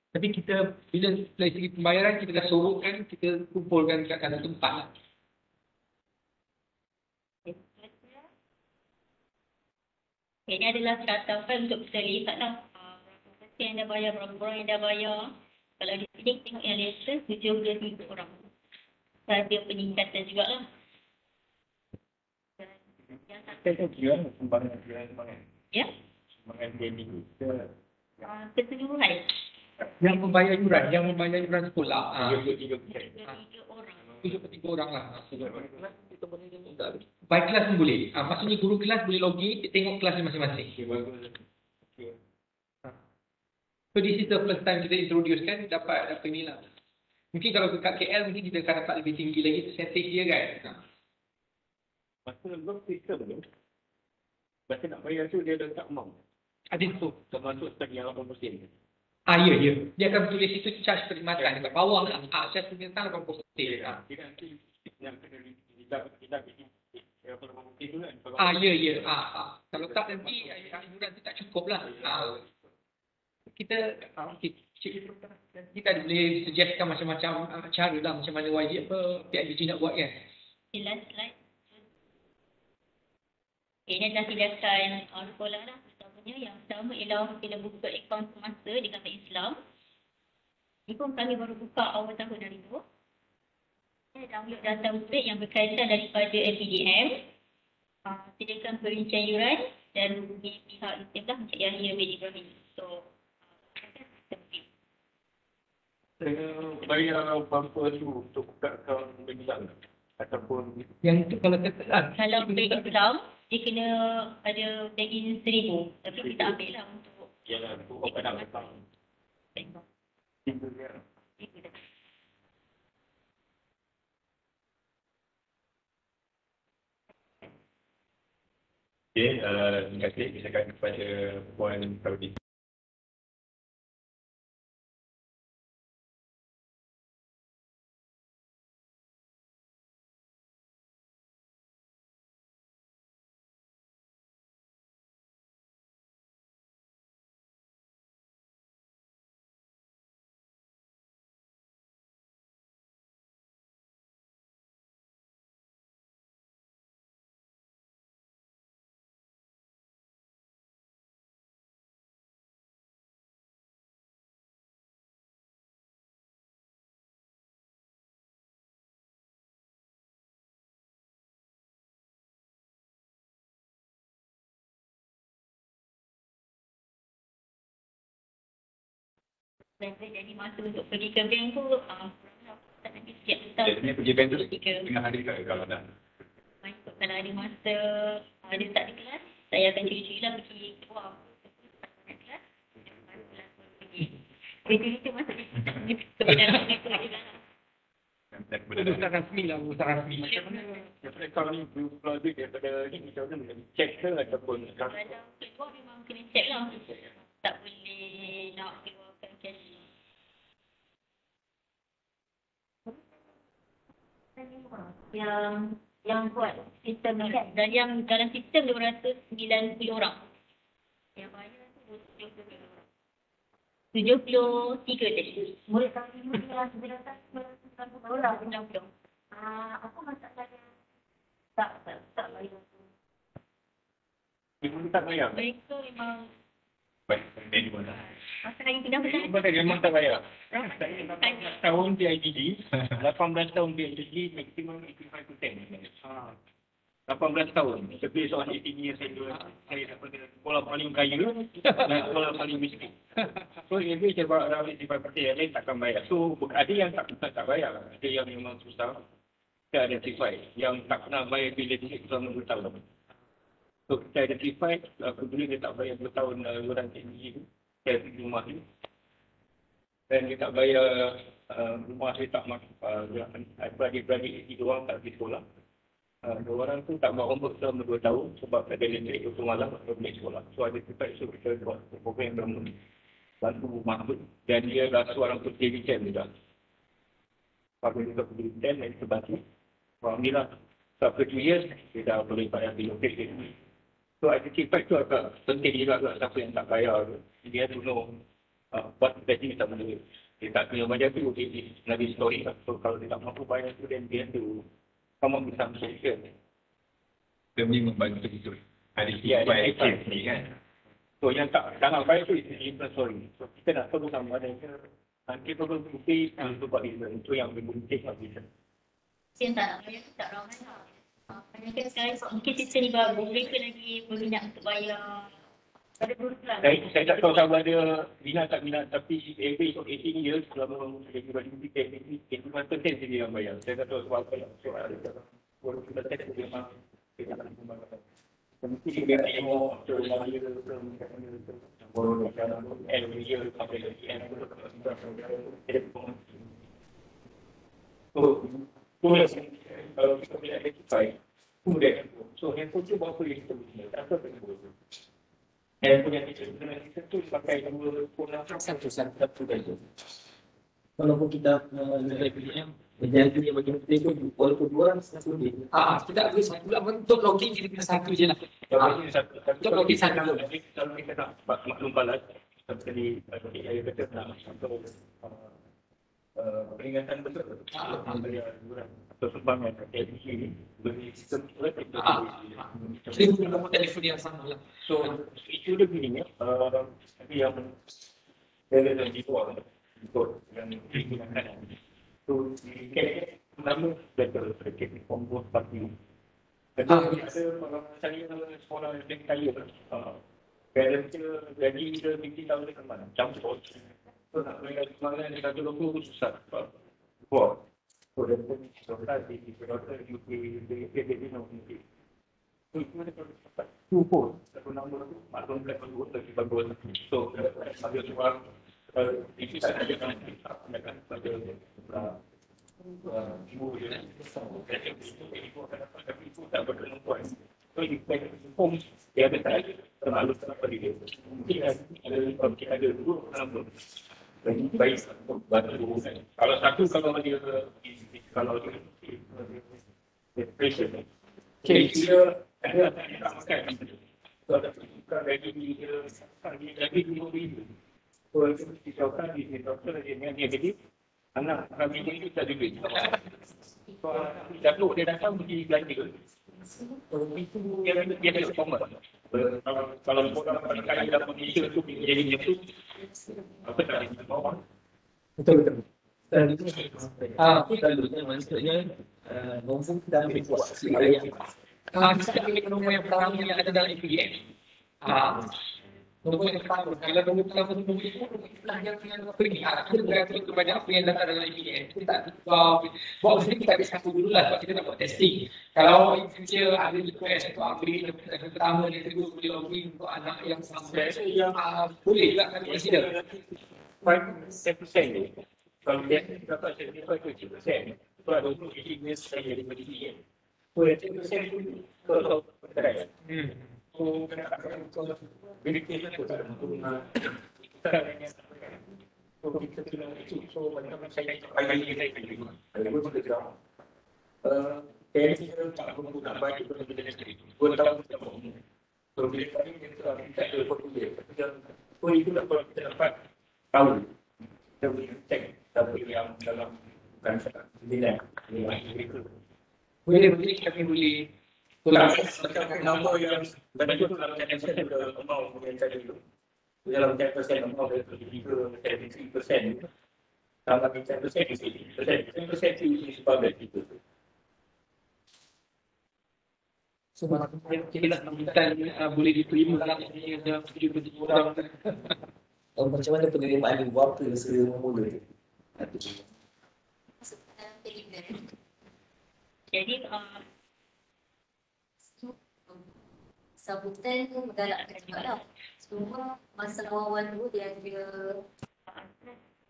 Tapi kita, bila dari segi pembayaran, kita dah sorokkan, kita kumpulkan kat satu tempat lah. Ini adalah catatan untuk kita lihat lah. Berapa persen yang dah bayar, berapa orang yang dah bayar. Kalau di sini tengok yang latest, 70,000 orang. Ada peningkatan jugalah. Ya? Keseluruhan. Yang membayar yuran sekolah. 73 orang. 73 orang lah. By kelas pun boleh. Maksudnya guru kelas boleh login, dia tengok kelas masing-masing. So this is the first time kita introduce kan, dapat inilah. Mungkin kalau dekat KL mungkin kita akan dapat lebih tinggi lagi percentage dia kan. Masa belum sistem tu, masa nak bayar tu dia dah tak amount. Ada tu. Termasuk start yang 80%. Ya. Dia akan tulis itu charge perkhidmatan dekat bawah lah. Charge perkhidmatan 80%. Dia nanti Yang kena tidak ini berapa mungkin tu kan. Ya. Kalau tak nanti iuran tu tak cukup lah. Kita ada boleh suggestkan macam-macam cara lah macam mana pihak UG nak buat kan. Last slide. Ini adalah tindakan sekolah lah. Pertamanya yang pertama ialah bila buka akaun semasa di Government Islam. Ini pun kami baru buka awal tahun hari tu. Download data update yang berkaitan daripada LPDM. Sediakan perincian yuran dan di pihak Islam Encik Yahya bin Ibrahim. So, saya bayar berapa dulu untuk buka akaun Islam ataupun Yang tu kalau kalau bank Islam, dia kena ada bank-in 1,000. Tapi kita ambil lah untuk ialah untuk open up account. Itu dia. Okay, terima kasih silakan kepada Puan Saudi. dan jadi masa untuk pergi ke bank tu tak nanti setiap petang. Jadi pergi bank tu tengah hari ke kalau dah. Kalau ada masa dia tak ada kelas, saya akan cuci lah pergi keluar. Kelas, itu masa dia kebenaran itu je lah. Urusan rasmi lah, urusan rasmi. Macam mana? Daripada akaun ni, kalau duit daripada ni, macam mana? Cek ke ataupun? Kalau keluar memang kena check lah. Tak boleh nak keluarkan cash. Yang buat sistem ni kan. Dan yang dalam sistem 290 orang. Yang bayar tu 73 tadi. Boleh kami dulu yang sebenarnya orang 90. apa masalahnya tak bayar. Ibu tak bayar? Mereka memang Baik, di mana? masalah yang benar-benar. Memang tak bayar. Saya 18 tahun PIDD, 18 tahun PIDD, maksimum 85%. 18 tahun. Tapi soal ini saya daripada sekolah paling kaya dan sekolah paling miskin. So, ini sebab 85% yang lain takkan bayar. So, ada yang tak bayar. Ada yang memang susah. Kita identify. Yang tak pernah bayar bila dia selama 2 tahun. So, kita identify apabila dia tak bayar 2 tahun yuran tinggi dia pergi rumah ni. Dan dia tak bayar rumah dia tak masuk. Beradik-beradik dia orang tak pergi sekolah. Dua orang tu tak buat homework selama 2 tahun sebab ada elektrik itu malam atau boleh sekolah. So ada tempat so kita buat program yang bantu makbul dan dia dah seorang putih weekend juga. Apabila kita pergi weekend dan kita bantu. Alhamdulillah, after 2 years, dia dah boleh bayar relocate dia. So identify tu agak penting juga agak siapa yang tak bayar. Dia tu know what exactly tak boleh. Dia tak kena bayar tu, dia lagi story. So kalau dia tak mampu bayar tu, then dia tu come up with some solution. Demi membantu betul. Ada siapa ni kan. So yang tak bayar tu itu different story. So kita nak tahu sama ada yang capable to pay untuk buat reason. Itu yang penting lah reason. Yang tak nak bayar tu tak ramai lah. Mungkin sekarang mungkin sistem ni baru, mereka lagi berminat untuk bayar pada dulu lah. Saya tak tahu sama ada minat tak minat, tapi average of 18 years selama saya juga di teknik 81% dia yang bayar. Saya tak tahu sebab apa yang soal ada. Baru kita test dia memang kita tak boleh. Mesti dia tengok soal dia baru macam every year sampai ke end. So, kalau kita boleh identify, kemudian so handphone tu bawa boleh kita boleh. Apa tu? Handphone yang kita tu pakai dua phone satu dah tu. Walaupun kita LPDM Menjaga yang bagi kita itu walaupun dua orang satu dia. Kita boleh satu lah. Untuk login kita kena satu je lah. Untuk login satu. Kalau kita nak maklum balas, seperti saya kata nak untuk peringatan betul atau sumbangan edisi bagi sistem Jadi kita nombor telefon yang sama lah. so itu dia begini tapi yang saya dah di luar untuk yang digunakan so di nama betul sedikit kompos pagi jadi ada kalau saya sekolah yang kaya parents dia gaji dia tinggi tahun depan campur so nak beli semangat di satu logo susah buat so dia pun susah di doktor UK dia nak mungkin so itu dia perlu dapat pun satu nombor tu maklum level 2 lagi bagus so ada semua itu saya akan pada ibu dia ibu akan dapat tapi ibu tak berkemampuan so ibu pun dia ada tak terlalu terlalu dia mungkin ada dua nombor baik bantu kalau satu kalau dia depression dia ada yang tak makan so ada bukan lagi dia lagi dua minggu so itu disebabkan di doktor dia jadi anak kami ini tak ada duit so jatuh dia datang pergi belanja itu dia ada sekolah kalau orang paling kaya dalam Malaysia tu jadi macam tu apa tak ada bawah Betul. Selalunya maksudnya nombor kita ambil buat sekalian. Kita ambil nombor yang pertama yang ada dalam APM. Nombor yang pertama, kalau nombor pertama nombor itu yang pergi. Kita bergantung kepada apa yang datang dalam APM. Kita tak buat mesti kita ambil satu dulu lah sebab kita nak buat testing. Kalau in future ada request untuk ambil yang pertama yang kedua boleh login untuk anak yang sampai boleh juga kami consider. 5% ni kalau dia dapat 75% itu ada untuk isi saya jadi begini so 10% tu kalau betul so kadang-kadang kalau bila kita tak kita hanya so kita kena itu so macam saya pagi saya pergi ada pun kita kira kita tak perlu nak baik untuk kita sendiri 2 tahun kita mau so bila kami kita ada portfolio so itu dapat kita dapat tahu kita boleh cek tapi yang dalam bukan nilai Boleh kami boleh tolak nombor yang tadi tu dalam 10% amount yang tadi tu dalam 10% amount itu 73% dalam 10% itu sebagai itu sebab kita nak minta boleh diterima dalam dalam 73 orang. Macam mana penerimaan di waktu semula tu? Jadi Sambutan tu menggalakkan juga lah. Cuma masa awal tu dia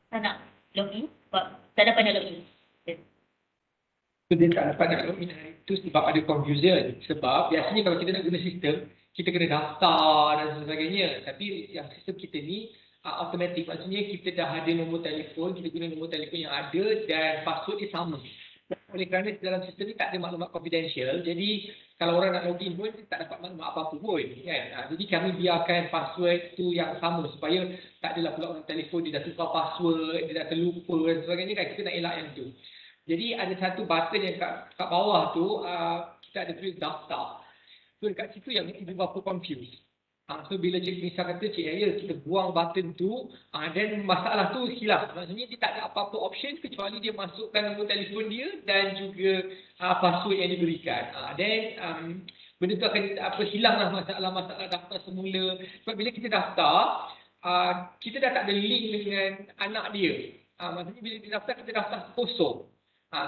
tak nak login sebab tak dapat nak login. So, dia tak dapat nak login itu sebab ada confusion. Sebab biasanya kalau kita nak guna sistem, kita kena daftar dan sebagainya. Tapi yang sistem kita ni automatik. Maksudnya kita dah ada nombor telefon, kita guna nombor telefon yang ada dan password dia sama. Oleh kerana dalam sistem ni tak ada maklumat confidential, jadi kalau orang nak login pun tak dapat maklumat apa-apa pun kan. Jadi kami biarkan password tu yang sama supaya tak adalah pula orang telefon dia dah tukar password, dia dah terlupa dan sebagainya kan. Kita nak elak yang tu. Jadi ada satu button yang kat bawah tu kita ada tulis daftar. So dekat situ yang ibu bapa confused. So bila Cik Nisa kata Cik Yaya kita buang button tu, dan masalah tu hilaf. Maksudnya dia tak ada apa-apa option kecuali dia masukkan nombor telefon dia dan juga password yang diberikan. Benda tu akan hilanglah masalah daftar semula. Sebab bila kita daftar, kita dah tak ada link dengan anak dia. Maksudnya bila kita daftar, kita daftar kosong.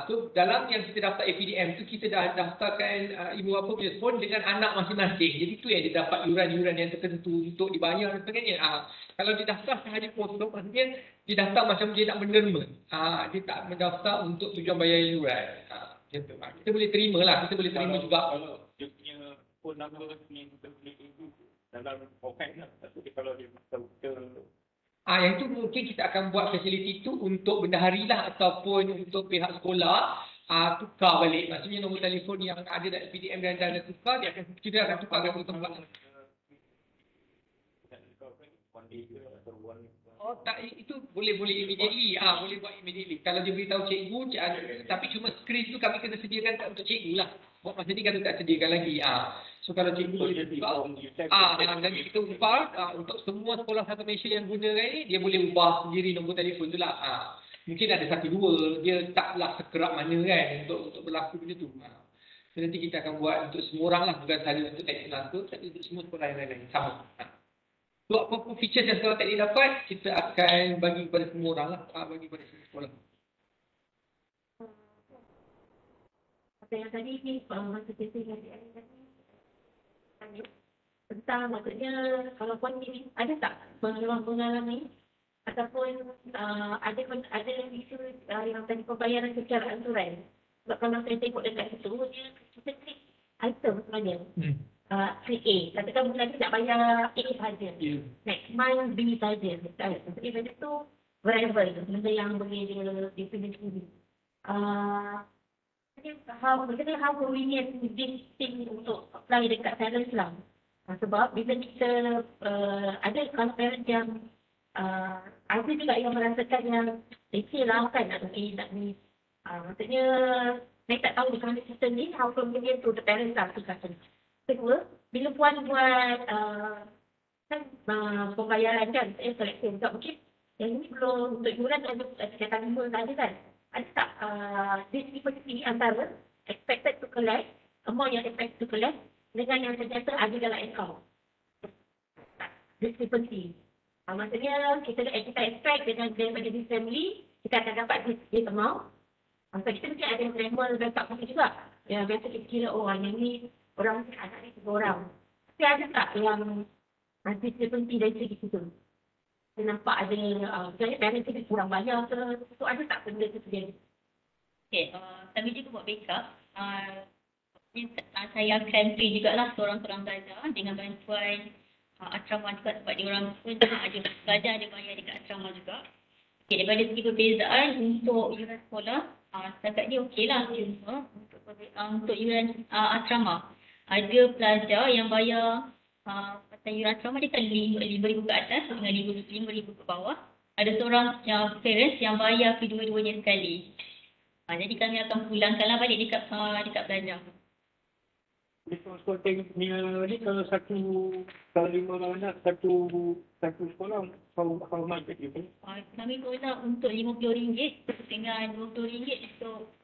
So dalam yang kita daftar APDM tu kita dah daftarkan ibu bapa punya phone dengan anak masing-masing. Jadi tu yang dia dapat yuran-yuran yang tertentu untuk dibayar dan sebagainya. Kalau dia daftar sahaja kosong, maksudnya dia daftar macam dia nak menerima. Dia tak mendaftar untuk tujuan bayar yuran. Kita boleh terima lah, kita boleh terima juga. Kalau dia punya phone number ni kita boleh tunggu dalam offline lah. Tapi kalau dia Yang tu mungkin kita akan buat fasiliti tu untuk bendahari lah ataupun untuk pihak sekolah tukar balik. Maksudnya nombor telefon yang ada dalam PDM dan dah tukar, kita akan tukarkan untuk tempat. Oh tak, itu boleh immediately. Boleh buat immediately. Kalau dia beritahu cikgu, tapi cuma skrin tu kami kena sediakan untuk cikgu lah. Buat masa ni kami tak sediakan lagi. So kalau cikgu boleh buka, dan kita ubah untuk semua sekolah satu Malaysia yang gunakan ni, dia boleh ubah sendiri nombor telefon tu lah. Mungkin ada satu dua, dia taklah sekerap mana kan untuk berlaku benda tu. So, nanti kita akan buat untuk semua orang lah, bukan sahaja untuk teknik Melaka, tapi untuk semua sekolah yang lain-lain. Sama. So, apa-apa features yang sekolah teknik dapat, kita akan bagi kepada semua orang lah. Bagi kepada semua sekolah. Yang tadi ni, masa kita tentang maksudnya kalau puan ni ada tak pengalaman ataupun ada isu yang tadi pembayaran secara ansuran. Sebab kalau saya tengok dekat situ, kita klik item sebenarnya. Klik A. Katakan bulan ni nak bayar A saja. Next month B saja. Jadi benda tu variable. Benda yang boleh dia pilih. How convenient this thing untuk apply dekat parents lah. Sebab bila kita ada kalau parents yang ada juga yang merasakan yang leceh lah kan nak ni. Maksudnya saya tak tahu di mana sistem ni how convenient to the parents lah tu kata. Kedua, bila puan buat pembayaran kan, saya seleksi juga mungkin yang ni belum untuk yuran ada kesihatan 5 saja kan. Ada tak discrepancy antara expected to collect, amount yang expected to collect dengan yang ternyata ada dalam account? Discrepancy. Maksudnya kita expect daripada this family, kita akan dapat this amount. Maksudnya kita mungkin ada yang terima backup mungkin juga. Ya, biasa kita kira, yang ni orang anak ni 3 orang. Tapi ada tak yang discrepancy dari segi situ? Saya nampak ada, misalnya parents kita kurang banyak ke, so ada tak benda tu terjadi? Okay, kami juga buat backup. Saya akan pay jugalah seorang-seorang belajar dengan bantuan asrama juga sebab dia orang pun ada belajar, ada bayar dekat asrama juga. Okay, daripada segi perbezaan untuk yuran sekolah, setakat ni okey lah untuk yuran asrama. Ada pelajar yang bayar pasal yuran asrama dia kan RM5,000 ke atas dengan RM5,000 ke bawah. Ada seorang yang parents yang bayar kedua-duanya sekali. Jadi kami akan pulangkanlah balik dekat pelajar. Sekolah teknik ni kalau 5 orang anak satu sekolah how much itu? Kami tolak untuk RM50 dengan RM20 untuk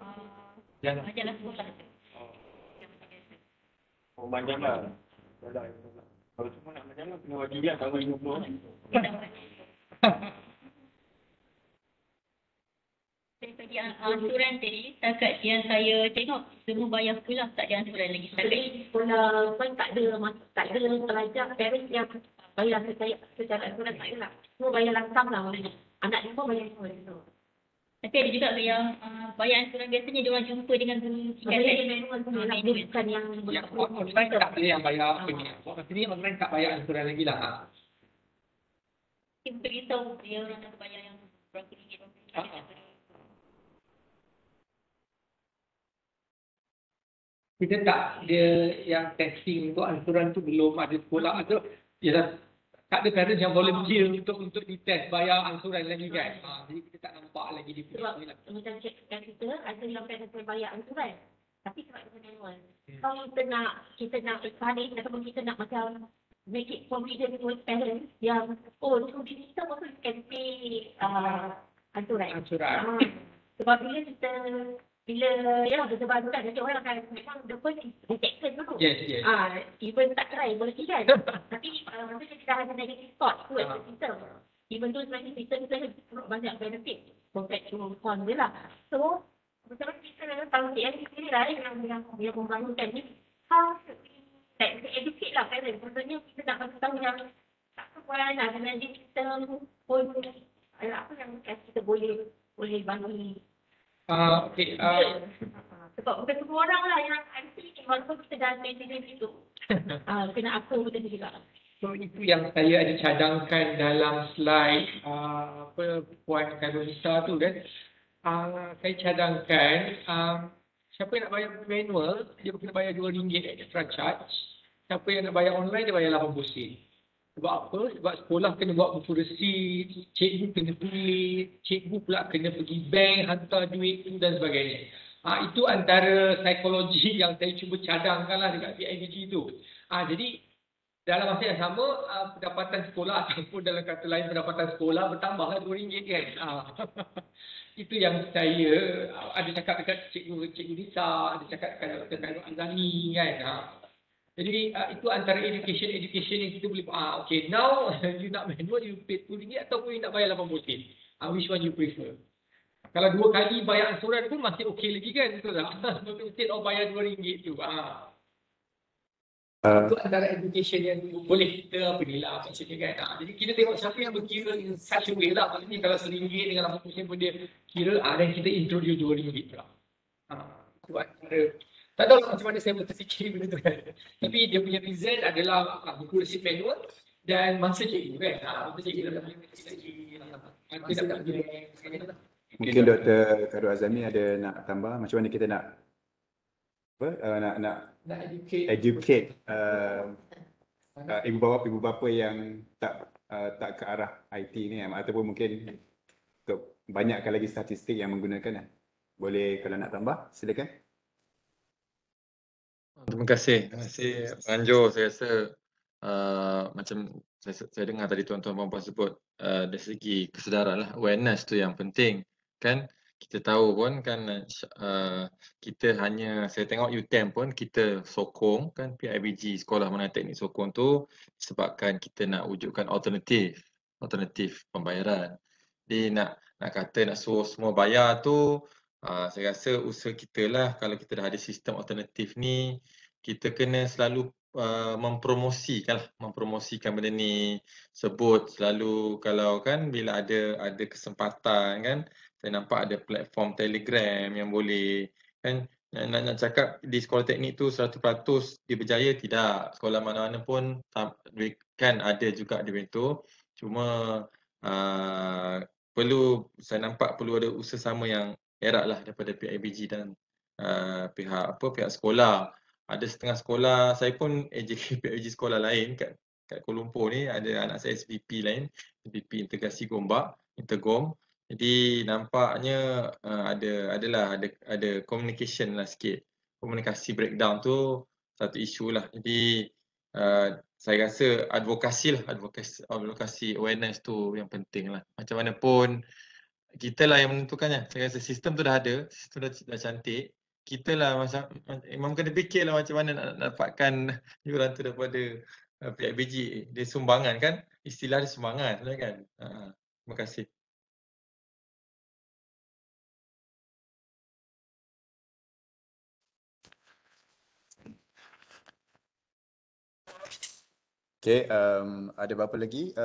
majalah sekolah. Majalah. Kalau semua nak majalah kena wajibiah tambah RM50. Daripada ansuran tadi, setakat yang saya tengok semua bayar full lah, tak ada ansuran lagi. Jadi sekolah pun tak ada pelajar parents yang bayar secara ansuran, tak ada lah. Semua bayar langsam lah. Anak dia pun bayar semua. Tapi ada juga yang bayar ansuran biasanya dia orang jumpa dengan guru tingkat dia bukan yang online tak boleh yang bayar apa ni. Maksudnya online tak bayar ansuran lagi lah. Kita beritahu dia orang nak bayar yang berapa ringgit. Kita tak ada yang testing untuk ansuran tu, belum ada sekolah ada. Tak ada parents yang volunteer untuk dites bayar ansuran lagi kan. Jadi kita tak nampak lagi di sebab macam cakap kita ada yang parents yang bayar ansuran. Tapi sebab kita manual. Kalau kita nak encourage ataupun kita nak macam make it convenient with parents yang so kita pun can pay ansuran. Sebab bila bersebar kan, nanti orang akan memang the first is rejection dulu. Yes. Even tak try boleh kan. Tapi masa kita dah ada negative thought towards the system. Even though sebenarnya system kita banyak benefit compared to con je lah. So, macam mana kita tahu yang sendiri lah yang membangunkan ni, how to educate lah parents. Maksudnya kita nak bagi tahu yang tak sebuah lah dengan system pun apa yang kita boleh bagi. Okay. Sebab bukan semua orang lah yang anti walaupun kita dah maintain itu. Kena aku betul juga. So itu yang saya ada cadangkan dalam slide Puan Karunisa tu kan. Saya cadangkan siapa yang nak bayar manual dia kena bayar RM2 extra charge. Siapa yang nak bayar online dia bayar RM80. Sebab apa? Sebab sekolah kena buat buku resit, cikgu kena tulis, cikgu pula kena pergi bank hantar duit tu dan sebagainya. Itu antara psikologi yang saya cuba cadangkanlah dekat PIBG tu. Jadi dalam masa yang sama pendapatan sekolah ataupun dalam kata lain pendapatan sekolah bertambahlah RM2 kan. Itu yang saya ada cakap dekat cikgu Nisa, ada cakap dekat Nur Azani kan. Jadi itu antara education yang kita boleh okay, now you nak manual you pay RM2 ataupun you nak bayar RM80. Which one you prefer? Kalau 2 kali bayar ansuran pun masih okey lagi kan, betul tak? Instead of bayar RM2 tu. Itu antara education yang boleh kita maksudnya kan. Jadi kita tengok siapa yang berkira in such a way lah. Maksudnya kalau RM1 dengan RM80 pun dia kira dan kita introduce RM2 pula. Itu antara. Tak tahu macam mana saya boleh terfikir benda tu kan. Tapi dia punya reason adalah buku resit manual dan masa cikgu kan. Masa cikgu dalam mungkin Dr. Karul Azami ada nak tambah macam mana kita nak nak educate ibu bapa yang tak ke arah IT ni ataupun mungkin untuk banyakkan lagi statistik yang menggunakan. Boleh kalau nak tambah silakan. Terima kasih Ranjo. Saya rasa macam saya dengar tadi tuan-tuan puan-puan sebut dari segi kesedaran lah, awareness tu yang penting kan. Kita tahu pun kan kita saya tengok UTM pun kita sokong kan PIBG Sekolah Menengah Teknik sokong tu sebabkan kita nak wujudkan alternatif pembayaran. Jadi nak kata nak suruh semua bayar tu saya rasa usaha kita lah. Kalau kita dah ada sistem alternatif ni, kita kena selalu mempromosikan benda ni, sebut selalu kalau kan bila ada kesempatan kan. Saya nampak ada platform Telegram yang boleh kan nak cakap di sekolah teknik tu 100% dia berjaya, tidak. Sekolah mana-mana pun kan ada juga dia tu. Cuma saya nampak perlu ada usaha sama yang erat lah daripada PIBG dan pihak sekolah. Ada setengah sekolah, saya pun AJK PIBG sekolah lain kat Kuala Lumpur ni, ada anak saya SPP lain, SPP Integrasi Gombak, Intergom. Jadi nampaknya ada communication lah sikit. Komunikasi breakdown tu satu isu lah. Jadi saya rasa advokasi awareness tu yang penting lah. Macam mana pun kita lah yang menentukannya. Saya rasa sistem tu dah ada, sistem dah cantik. Kita lah memang kena fikir lah macam mana nak dapatkan yuran tu daripada PIBG. Dia sumbangan kan? Istilah dia sumbangan kan? Terima kasih. Okay, ada berapa lagi?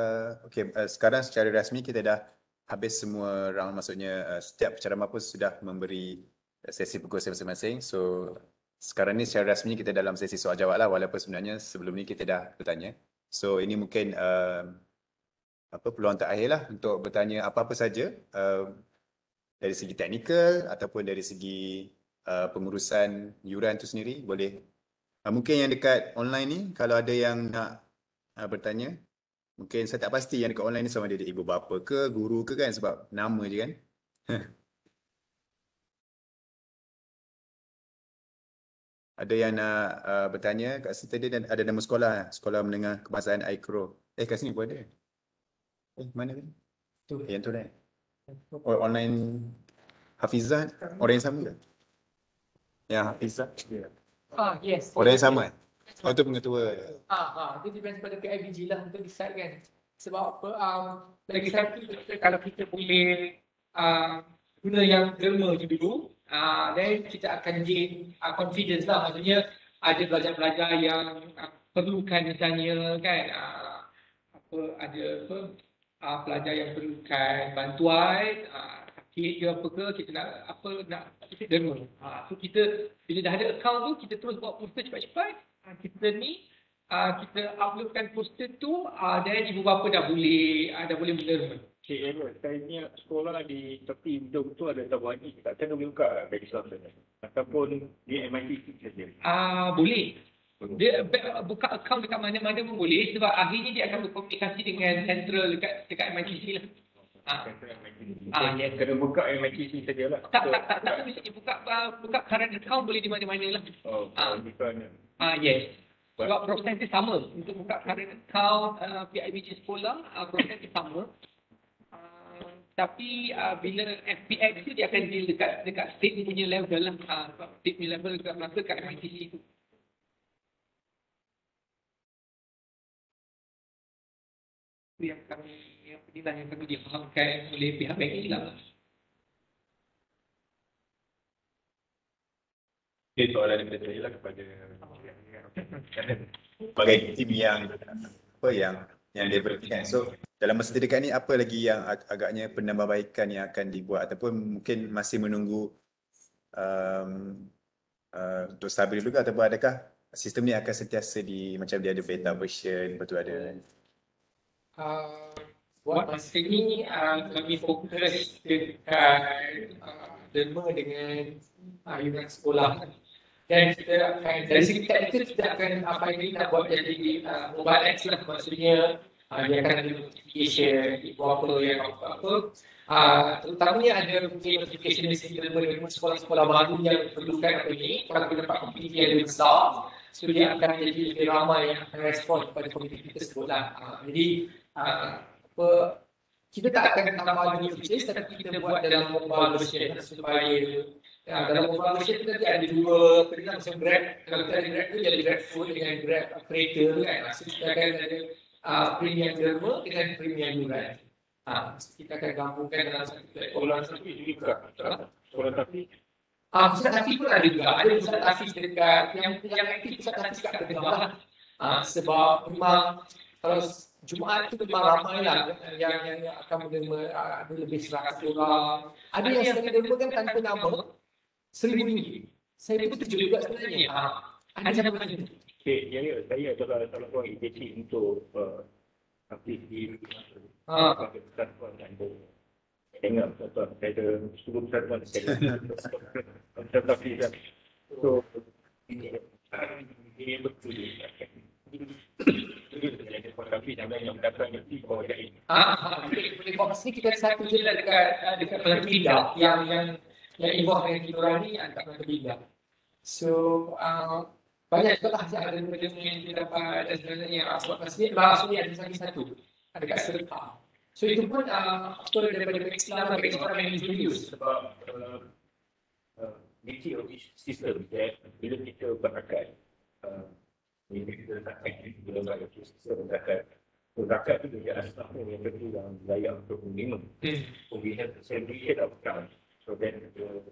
Sekarang secara rasmi kita dah habis semua round, maksudnya setiap pencerama pun sudah memberi sesi perkongsian masing-masing. So sekarang ni secara rasmi kita dalam sesi soal jawab lah, walaupun sebenarnya sebelum ni kita dah bertanya. So ini mungkin peluang terakhir lah untuk bertanya apa-apa saja dari segi teknikal ataupun dari segi pengurusan yuran tu sendiri. Boleh mungkin yang dekat online ni kalau ada yang nak bertanya. Mungkin saya tak pasti yang dekat online ni sama ada ibu bapa ke, guru ke kan, sebab nama je kan. Ada yang nak bertanya kat situ, dia ada nama sekolah menengah kebangsaan Aikro. Kat sini pun ada. Mana kan? Yang tu dah. Online Hafizah, orang yang sama ke? Yang Hafizah? Yes. Orang yang sama? Itu pengetua. Dia depends pada PIBG lah untuk decide kan. Sebab apa, lagi satu kalau kita boleh guna yang derma je dulu, then kita akan gain confidence lah. Maksudnya ada pelajar-pelajar yang perlukan misalnya kan, pelajar yang perlukan bantuan, sakit ke apa ke, kita nak kita derma. So kita bila dah ada account tu, kita terus buat poster cepat-cepat. Kita ni kita uploadkan poster tu dan ibu bapa dah boleh menerima. Cik Elliot, saya ni sekolah di tepi hidung tu ada tabungan tak kena boleh buka bank Islam saja. Ataupun di MIT saja. Boleh. Dia buka akaun dekat mana-mana pun boleh sebab akhirnya dia akan berkomunikasi dengan central dekat MITC lah. Yes. Kena buka MITC sajalah. Tak misalnya buka current account boleh di mana-mana lah. Bukan. Yes. Sebab proses dia sama. Untuk buka current account PIBG sekolah, proses dia sama. Tapi bila FPX tu dia akan deal dekat state punya level lah. Sebab state punya level dekat MITC tu. Yang kami difahamkan oleh pihak Bank Islam. Itu soalan yang kita lah kepada Sebagai tim yang diberikan. So dalam masa terdekat ni apa lagi yang agaknya penambahbaikan yang akan dibuat ataupun mungkin masih menunggu untuk stabil dulu ke, ataupun adakah sistem ni akan sentiasa macam dia ada beta version, lepas tu ada buat masa ni kami fokus dekat derma dengan iuran sekolah. Dan kita akan, dari segi teknikal kita akan nak buat jadi mobile apps lah. Maksudnya dia akan ada notification, apa yang apa. Terutamanya ada notification dari segi derma dengan sekolah-sekolah baru yang perlukan apa ni. Kalau kita dapat komuniti yang lebih besar, so dia akan jadi lebih ramai yang akan respon kepada komuniti tersebut lah. Jadi kita tak akan tambah new features tapi kita buat dalam mobile version supaya dalam mobile version tu nanti ada dua perintah macam Grab. Kalau kita ada Grab tu dia ada Grab Food dengan Grab Operator kan. So kita akan ada premium derma dengan premium yuran. Kita akan gabungkan dalam satu platform. tapi juga sekolah tapi Pusat Tafiz pun ada juga. Ada Pusat Tafiz dekat yang aktif Pusat Tafiz kat Kedah lah. Sebab memang kalau Jumaat tu memang ramai lah yang akan menerima ada lebih 100 orang. Ada yang sedang menerima kan tanpa nama RM1,000. Saya pun terkejut juga sebenarnya. Ada siapa macam tu? Ya, saya adalah salah seorang agensi untuk aktif di persatuan dan dengar persatuan. Saya ada 10 persatuan saya tapi so ini betul tapi yang datang nanti bawa jadi. Boleh buat masa ni kita satu je lah dekat Perpindah yang involve dengan kita orang ni dekat Perpindah. So banyak juga lah ada benda yang kita dapat dan sebenarnya buat masa ni maksudnya ada lagi satu dekat Serta. So itu pun daripada Islam yang introduce. Sebab nature of this system bila kita berakat bila kita letakkan bila berakat sistem zakat tu dia asal yang berdua yang layak untuk menerima. So we have to segregate our account so that the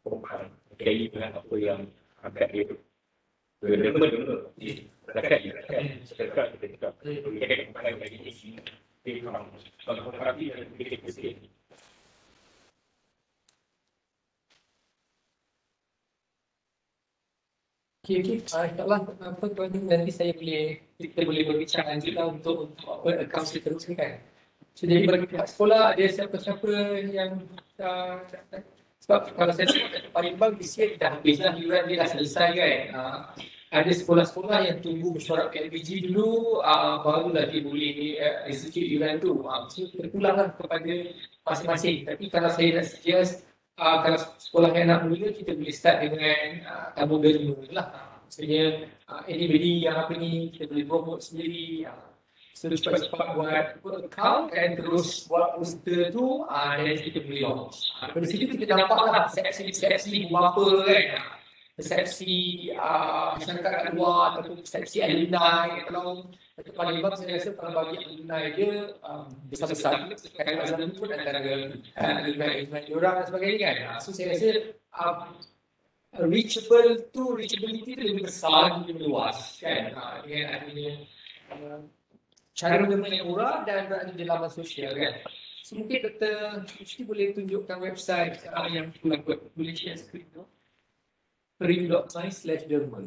korban kaya dengan apa yang agak dia derma zakat sedekah kita cakap dia akan pakai bagi isi dia faham kalau hati yang kita sikit. Okay. InsyaAllah nanti kita boleh berbincang nanti lah untuk akaun seterusnya kan. So jadi bagi pihak sekolah ada siapa-siapa yang sebab kalau saya sebut Palembang di sini dah habis lah yuran dia dah selesai kan. Ada sekolah-sekolah yang tunggu mesyuarat PIBG dulu barulah dia boleh execute yuran tu. So terpulanglah kepada masing-masing. Tapi kalau saya nak suggest kalau sekolah yang nak mula kita boleh start dengan tabung derma lah. Maksudnya anybody yang kita boleh promote sendiri. So cepat-cepat buat account dan terus buat poster tu dan kita boleh launch. Dari situ kita nampaklah persepsi apa kan. Persepsi masyarakat kat luar ataupun persepsi alumni. Kalau Palembang saya rasa kalau bagi alumni dia besar-besar. Kadang-kadang Azlan pun antara alumni orang dan sebagainya kan. So saya rasa reachability tu lebih besar, lebih luas kan. Dengan adanya cara bermain yang murah dan berada di laman sosial kan. So mungkin Dr. Mesti boleh tunjukkan website yang boleh share screen tu. Perim.my/derma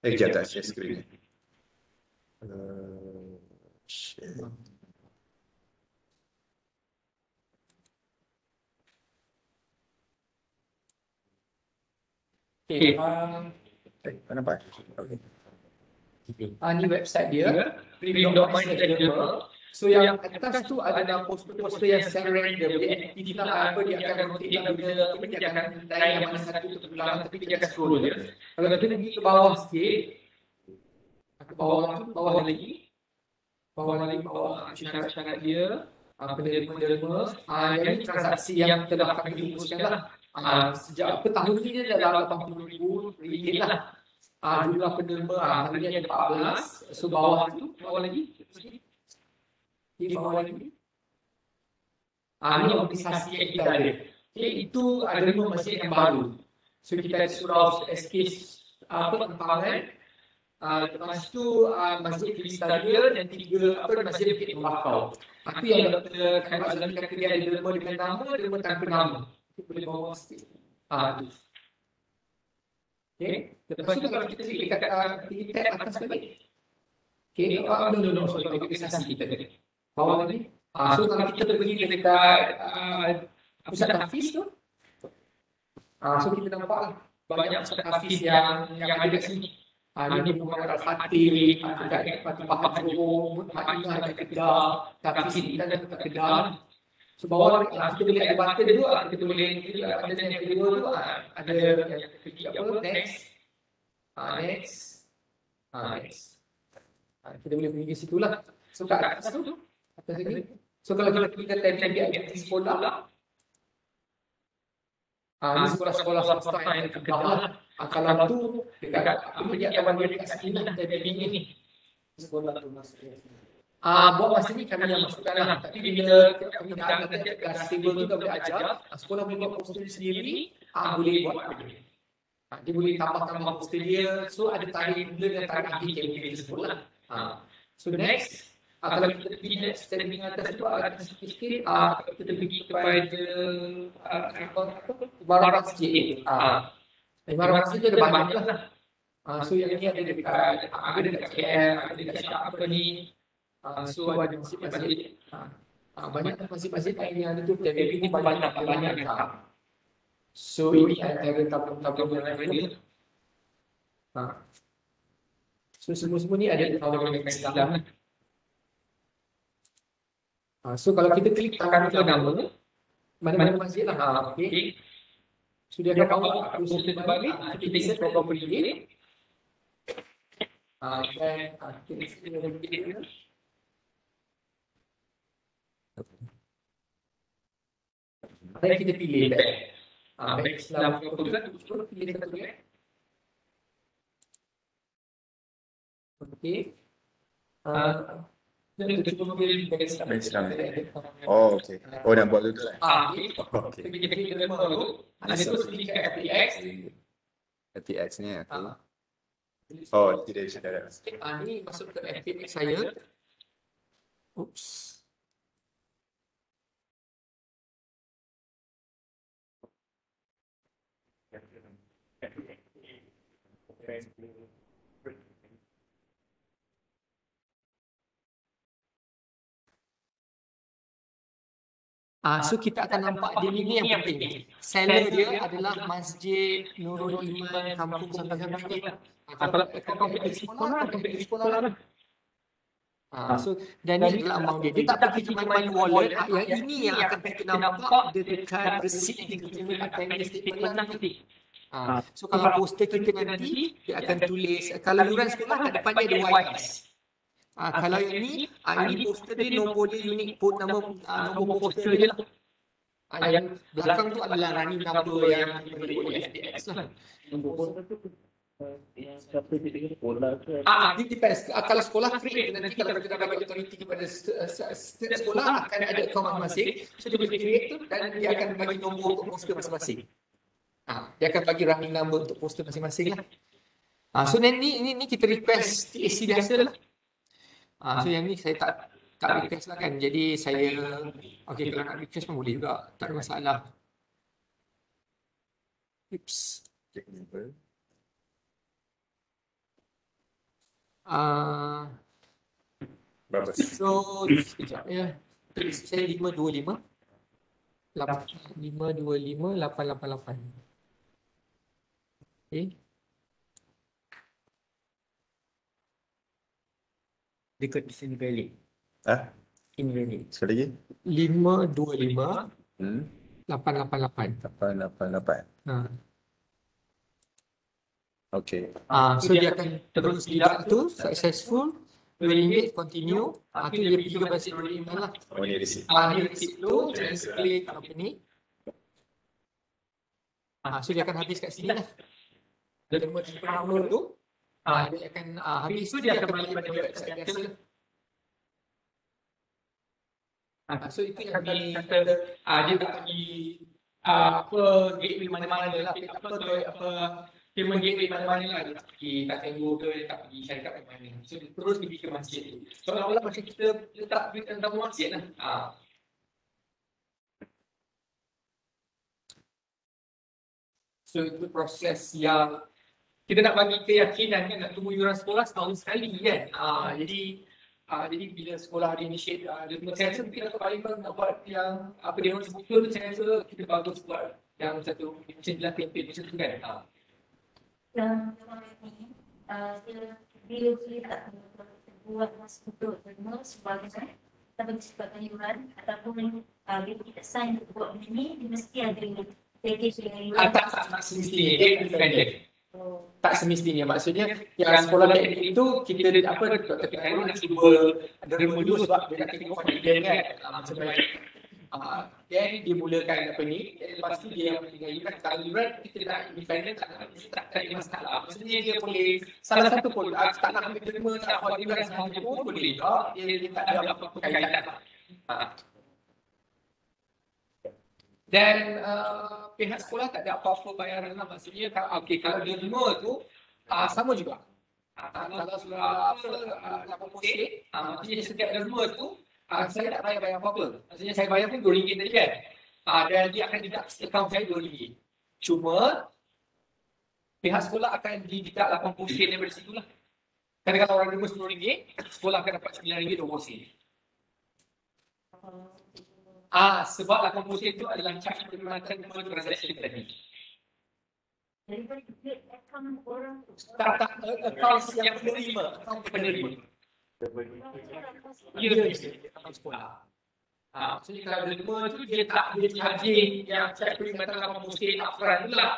Sekejap tak share screen. Share. Okay. Tak nampak? Okay. Ni website dia, print.mind.derma. So yang atas tu adalah poster-poster yang secara random. Dia aktif lah apa, dia akan rotate lah bila apa, dia akan naik yang mana satu tu pulang, tapi dia akan scroll je. Kalau kita pergi ke bawah sikit, ke bawah lagi, bawah syarat-syarat dia, penerima-penerima, yang ni transaksi yang telah kami rumuskan lah. Sejak apa tahun ni dia dah RM80,000 lah. Jumlah penerima hari ni ada 14. So bawah lagi. Okay, bawah lagi. Ini organisasi yang kita ada. Okay, itu adalah masjid yang baru. So kita ada surau SK Kembangan. Lepas tu Masjid Kristalia dan 3 Masjid Bukit Tembakau. Itu yang Dr. Khairul Azami kata dia ada derma dengan nama, derma tanpa nama. Kita boleh bawa sikit. Okay. Lepas tu kalau kita klik dekat tab atas balik. Okay. No. Sorry, organisasi kita. Bawah lagi. So kalau kita pergi dekat pusat tahfiz tu. So kita nampak banyak pusat tahfiz yang ada kat sini. Ini Muhammad Al-Fatih, dekat Fatih Johor, Madinah dekat Kedah, tahfiz kita dekat Kedah. So bawah kita boleh ada button tu, kita boleh ada yang kedua tu, ada yang ketiga apa, next. Kita boleh pergi ke situ lah. So kat atas tu, so kalau kita tadi aktiviti sekolah, ini sekolah-sekolah swasta yang terkedah lah. Kalau tu dekat dia akan bagi dekat sini lah, dari ni. Sekolah tu masuk. Buat masa ni kami yang masukkan lah. Tapi bila kami dah ada gas table tu dah boleh ajar, sekolah boleh buat poster sendiri, boleh buat. Dia boleh tambah-tambah poster dia. So ada tarikh mula dan tarikh akhir campaign sekolah. So next, kalau kita pergi next standing atas tu ada sikit-sikit, kita pergi kepada Ibarat Masjid. Ibarat Masjid tu ada banyak lah. So yang ni ada dekat KL, ada dekat apa ni. So ada masjid-masjid. Banyak masjid-masjid lain yang ada tu, tapi ini banyak. So ini antara tabung-tabung yang lain. So semua ni ada tabung yang Islam. So kalau kita klik tekan ke nama, mana-mana masjid lah. Okay. So dia akan bawa poster terbalik, kita set program pilih. Dan kita ada kita pilih baik Islam atau pilih satu ya. Okey. Dan cuba pilih baik Islam. Oh, okey. Oh, nak buat tu lah. Okey. Kita pilih derma tu. Ada tu sedikit FTX. FTX ni aku. Oh, tidak bisa darat. Ni masuk ke FTX saya. Oops. So kita akan nampak dia ni yang penting. Seller dia adalah Masjid Nurul Iman Kampung Sambahan Bukit. Kalau kompleks sekolah lah. So dan ni adalah amount dia. Dia tak pergi ke mana-mana wallet. Yang ini yang akan kita nampak dekat receipt yang kita terima kat statement lah nanti. So kalau poster kita nanti dia akan tulis kalau yuran sekolah kat depan dia ada YS. Kalau yang ini poster dia nombor dia unik port nombor poster je lah. Yang belakang tu adalah running number yang boleh oleh FTX lah. Nombor poster tu yang siapa dia sekolah tu. It depends. Kalau sekolah free, nanti kalau kita dah bagi authority kepada setiap sekolah akan ada akaun masing-masing. So dia boleh create tu dan dia akan bagi nombor untuk poster masing-masing. Dia akan bagi running number untuk poster masing-masing lah. So ni kita request TAC biasa lah. So yang ni saya tak request lah kan. Jadi saya okey kalau nak request pun boleh juga. Tak ada masalah. Oops. Berapa? So sekejap ya. Tulis saya 525 888. Okey. Dekat di sini valid. Ah, Invalid. sekali lagi. 525 Hmm. 888. 888. Ha. Okey. So dia akan terus tidak tu successful. RM2 continue. Tu dia pergi ke basit RM2 lah. Oh, ni receipt. Dia receipt tu, klik apa ni. So dia akan habis kat sini lah. Derma pendownload tu, dia akan habis tu dia akan balik pada website biasa. So itu yang kami kata dia tak pergi apa gateway mana-mana lah, apa payment gateway mana-mana lah. Dia tak pergi tak tengok ke, dia tak pergi syarikat mana-mana. So dia terus pergi ke masjid tu. Seolah-olah macam kita letak duit dalam tabung masjid lah. So itu proses yang kita nak bagi keyakinan kan, nak tunggu yuran sekolah setahun sekali kan. Jadi bila sekolah ada initiate saya rasa mungkin atau paling nak buat yang apa dia orang sebut tu, saya rasa kita bagus buat yang satu macam jelas campaign macam tu kan. Yang ni bila kita tak buat masa untuk semua sebagai kita bagi sebabkan yuran ataupun bila kita sign untuk buat ini, dia mesti ada package dengan yuran. Tak semestinya dia independent. Tak semestinya, maksudnya yang sekolah teknik itu kita apa Dr. Khairul nak cuba derma dulu sebab dia nak tengok confident kan macam baik. Then dia mulakan apa ni, lepas tu dia dengan yuran, kalau yuran kita nak independent tak ada masalah. Maksudnya dia boleh salah satu pun tak nak ambil derma, tak nak buat yuran sahaja pun boleh juga, dia tak ada apa-apa kaitan. Dan pihak sekolah tak ada apa-apa bayaran lah. Maksudnya kalau derma tu sama juga. Kalau sudah 80 sen, maksudnya setiap derma tu saya tak bayar apa-apa. Maksudnya saya bayar pun RM2 tadi kan. Dan dia akan deduct account saya RM2. Cuma pihak sekolah akan deduct 80 sen daripada situ lah. Kerana kalau orang derma RM10, sekolah akan dapat RM9.20 sen. Sebab 80 sen itu adalah charge perkhidmatan transaction tadi. Daripada duit akaun orang Tak, akaun yang penerima. Akaun penerima. Ya, akaun sekolah. Maksudnya kalau derma tu dia tak boleh charging yang charge perkhidmatan 80 sen upfront tu lah.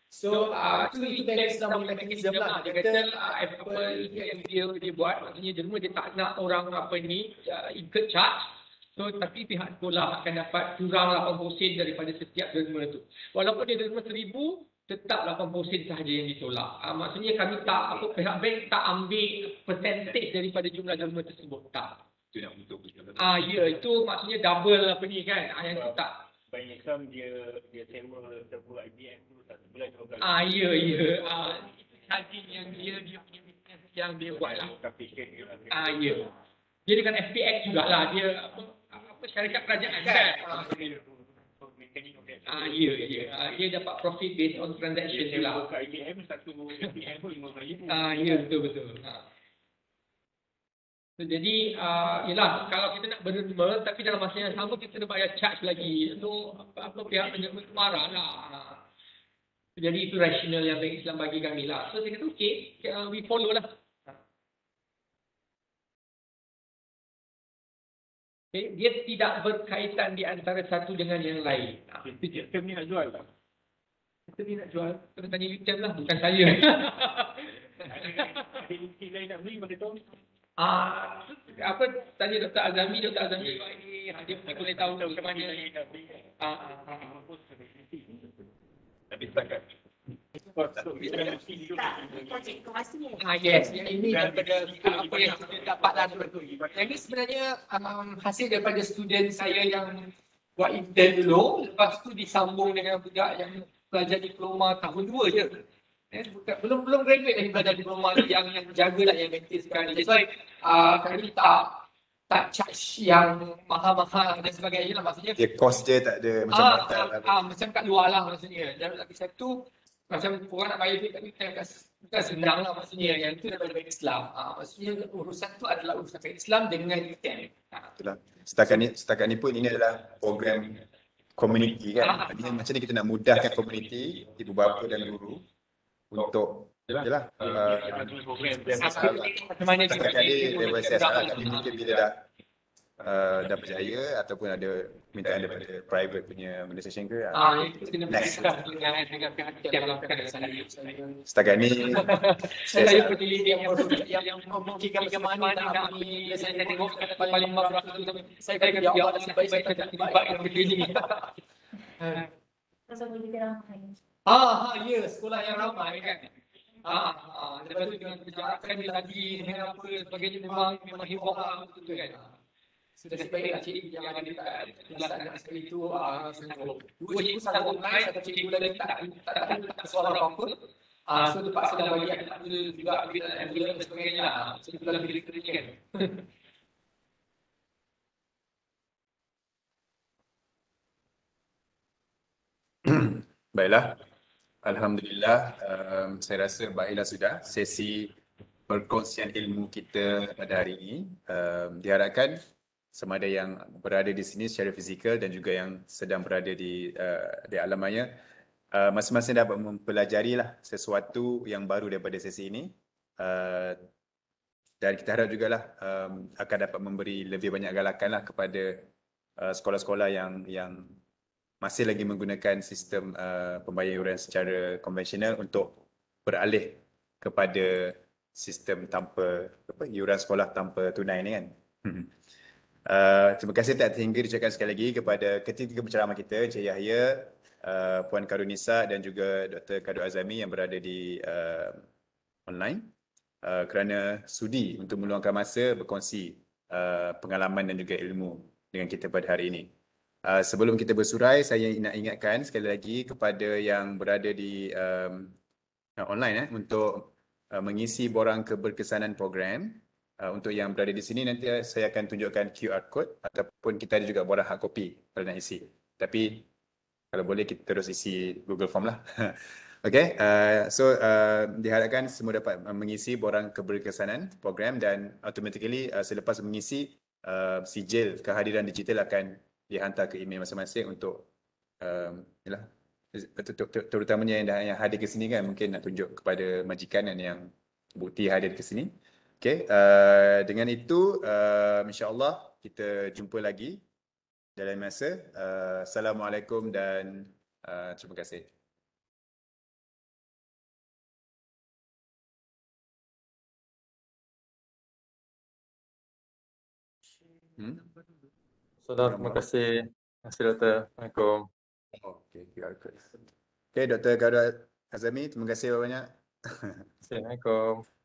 So, itu Bank Islam punya mekanisme lah. Dia kata apa yang dia buat, maksudnya derma dia tak nak orang apa ni incur charge. So, tapi pihak sekolah akan dapat kurang 80 sen daripada setiap derma tu. Walaupun dia derma 1,000, tetap 80 sen sahaja yang ditolak. Maksudnya kami tak, pihak bank tak ambil percentage daripada jumlah derma tersebut. Tak. Itu yang untuk ya, itu maksudnya double apa ni kan. Yang tak. Bank Islam dia sewa server IBM tu 1 bulan 12 kali. Ya. Itu charging yang dia punya business yang dia buat lah. Ya. Dia dengan FPX jugalah. Dia apa syarikat kerajaan kan. Ya. Dia dapat profit based on transaction dia lah. IBM satu IBM pun RM15,000. Ya, betul. So, jadi yalah, kalau kita nak berderma tapi dalam masa yang sama kita nak bayar charge lagi. So apa pihak penerima tu marah lah. Jadi itu rasional yang Bank Islam bagi kami lah. So saya kata okay, we follow lah. Okay, dia tidak berkaitan di antara satu dengan yang lain. Sistem ni nak jual tak? Kita ni nak jual, kena tanya UTM lah, bukan saya. Ada bukti lain nak beli pada tahun? Apa tanya Dr. Azami bagi dia boleh tahu macam mana ni. Tapi setakat yes, yang ini daripada apa yang kita dapatlah daripada tu. Yang ini sebenarnya hasil daripada student saya yang buat intern dulu, lepas tu disambung dengan budak yang belajar diploma tahun 2 je. Belum graduate lagi belajar diploma yang jagalah yang maintain sekarang ni. That's why kami tak charge yang mahal-mahal dan sebagainya lah, maksudnya Dia cost dia tak ada macam hotel. macam kat luar lah maksudnya. Dan lagi satu macam orang nak bayar duit kat kita bukan senang lah maksudnya, yang itu daripada bank Islam. Maksudnya urusan tu adalah urusan bank Islam dengan retail. Itulah. Setakat ni pun ini adalah program community kan. Jadi macam ni kita nak mudahkan community, ibu bapa dan guru untuk yalah. Macam mana Setakat ni daripada saya salah, tapi mungkin bila dah berjaya ataupun ada mintaan daripada private punya organisation ke. Itu kena berkaitan dengan pihak yang melakukan saya. Setakat ni Saya pilih yang memungkinkan bagaimana nak pergi. Saya tengok paling berapa saya akan jawab sampai saya tak tiba yang begini. Pasal kita ramai. Ya, sekolah yang ramai kan. Lepas tu dengan kerjaan lagi dengan apa sebagainya memang heboh lah betul kan. Sudah sebaiknya cikgu yang ada dekat kelas anak saya itu sanggup. Dua cikgu sanggup naik, satu cikgu lagi tak soal apa-apa. So terpaksa dah bagi anak juga ambil envelope dan sebagainya lah. So kita dah pilih kerja kan. baiklah. Alhamdulillah, saya rasa baiklah sudah sesi perkongsian ilmu kita pada hari ini. Diharapkan sama ada yang berada di sini secara fizikal dan juga yang sedang berada di alam maya, masing-masing dapat mempelajari lah sesuatu yang baru daripada sesi ini. Dan kita harap jugalah akan dapat memberi lebih banyak galakan lah kepada sekolah-sekolah yang masih lagi menggunakan sistem pembayaran secara konvensional untuk beralih kepada sistem tanpa iuran sekolah tanpa tunai ni kan. Terima kasih tak terhingga diucapkan sekali lagi kepada ketiga penceramah kita, Encik Yahya, Puan Karunisa dan juga Dr. Khairul Azami yang berada di online kerana sudi untuk meluangkan masa berkongsi pengalaman dan juga ilmu dengan kita pada hari ini. Sebelum kita bersurai, saya nak ingatkan sekali lagi kepada yang berada di online untuk mengisi borang keberkesanan program. Untuk yang berada di sini, nanti saya akan tunjukkan QR code ataupun kita ada juga borang hard copy kalau nak isi. Tapi kalau boleh kita terus isi Google Form lah. Okay, diharapkan semua dapat mengisi borang keberkesanan program dan automatically selepas mengisi sijil kehadiran digital akan dihantar ke email masing-masing untuk terutamanya yang hadir ke sini kan, mungkin nak tunjuk kepada majikan yang bukti hadir ke sini. Okay, dengan itu insya-Allah kita jumpa lagi dalam masa. Assalamualaikum dan terima kasih. Terima kasih. Terima kasih Doktor. Assalamualaikum. Okay, QR code. Okay, Dr. Khairul Azami, terima kasih banyak. Assalamualaikum.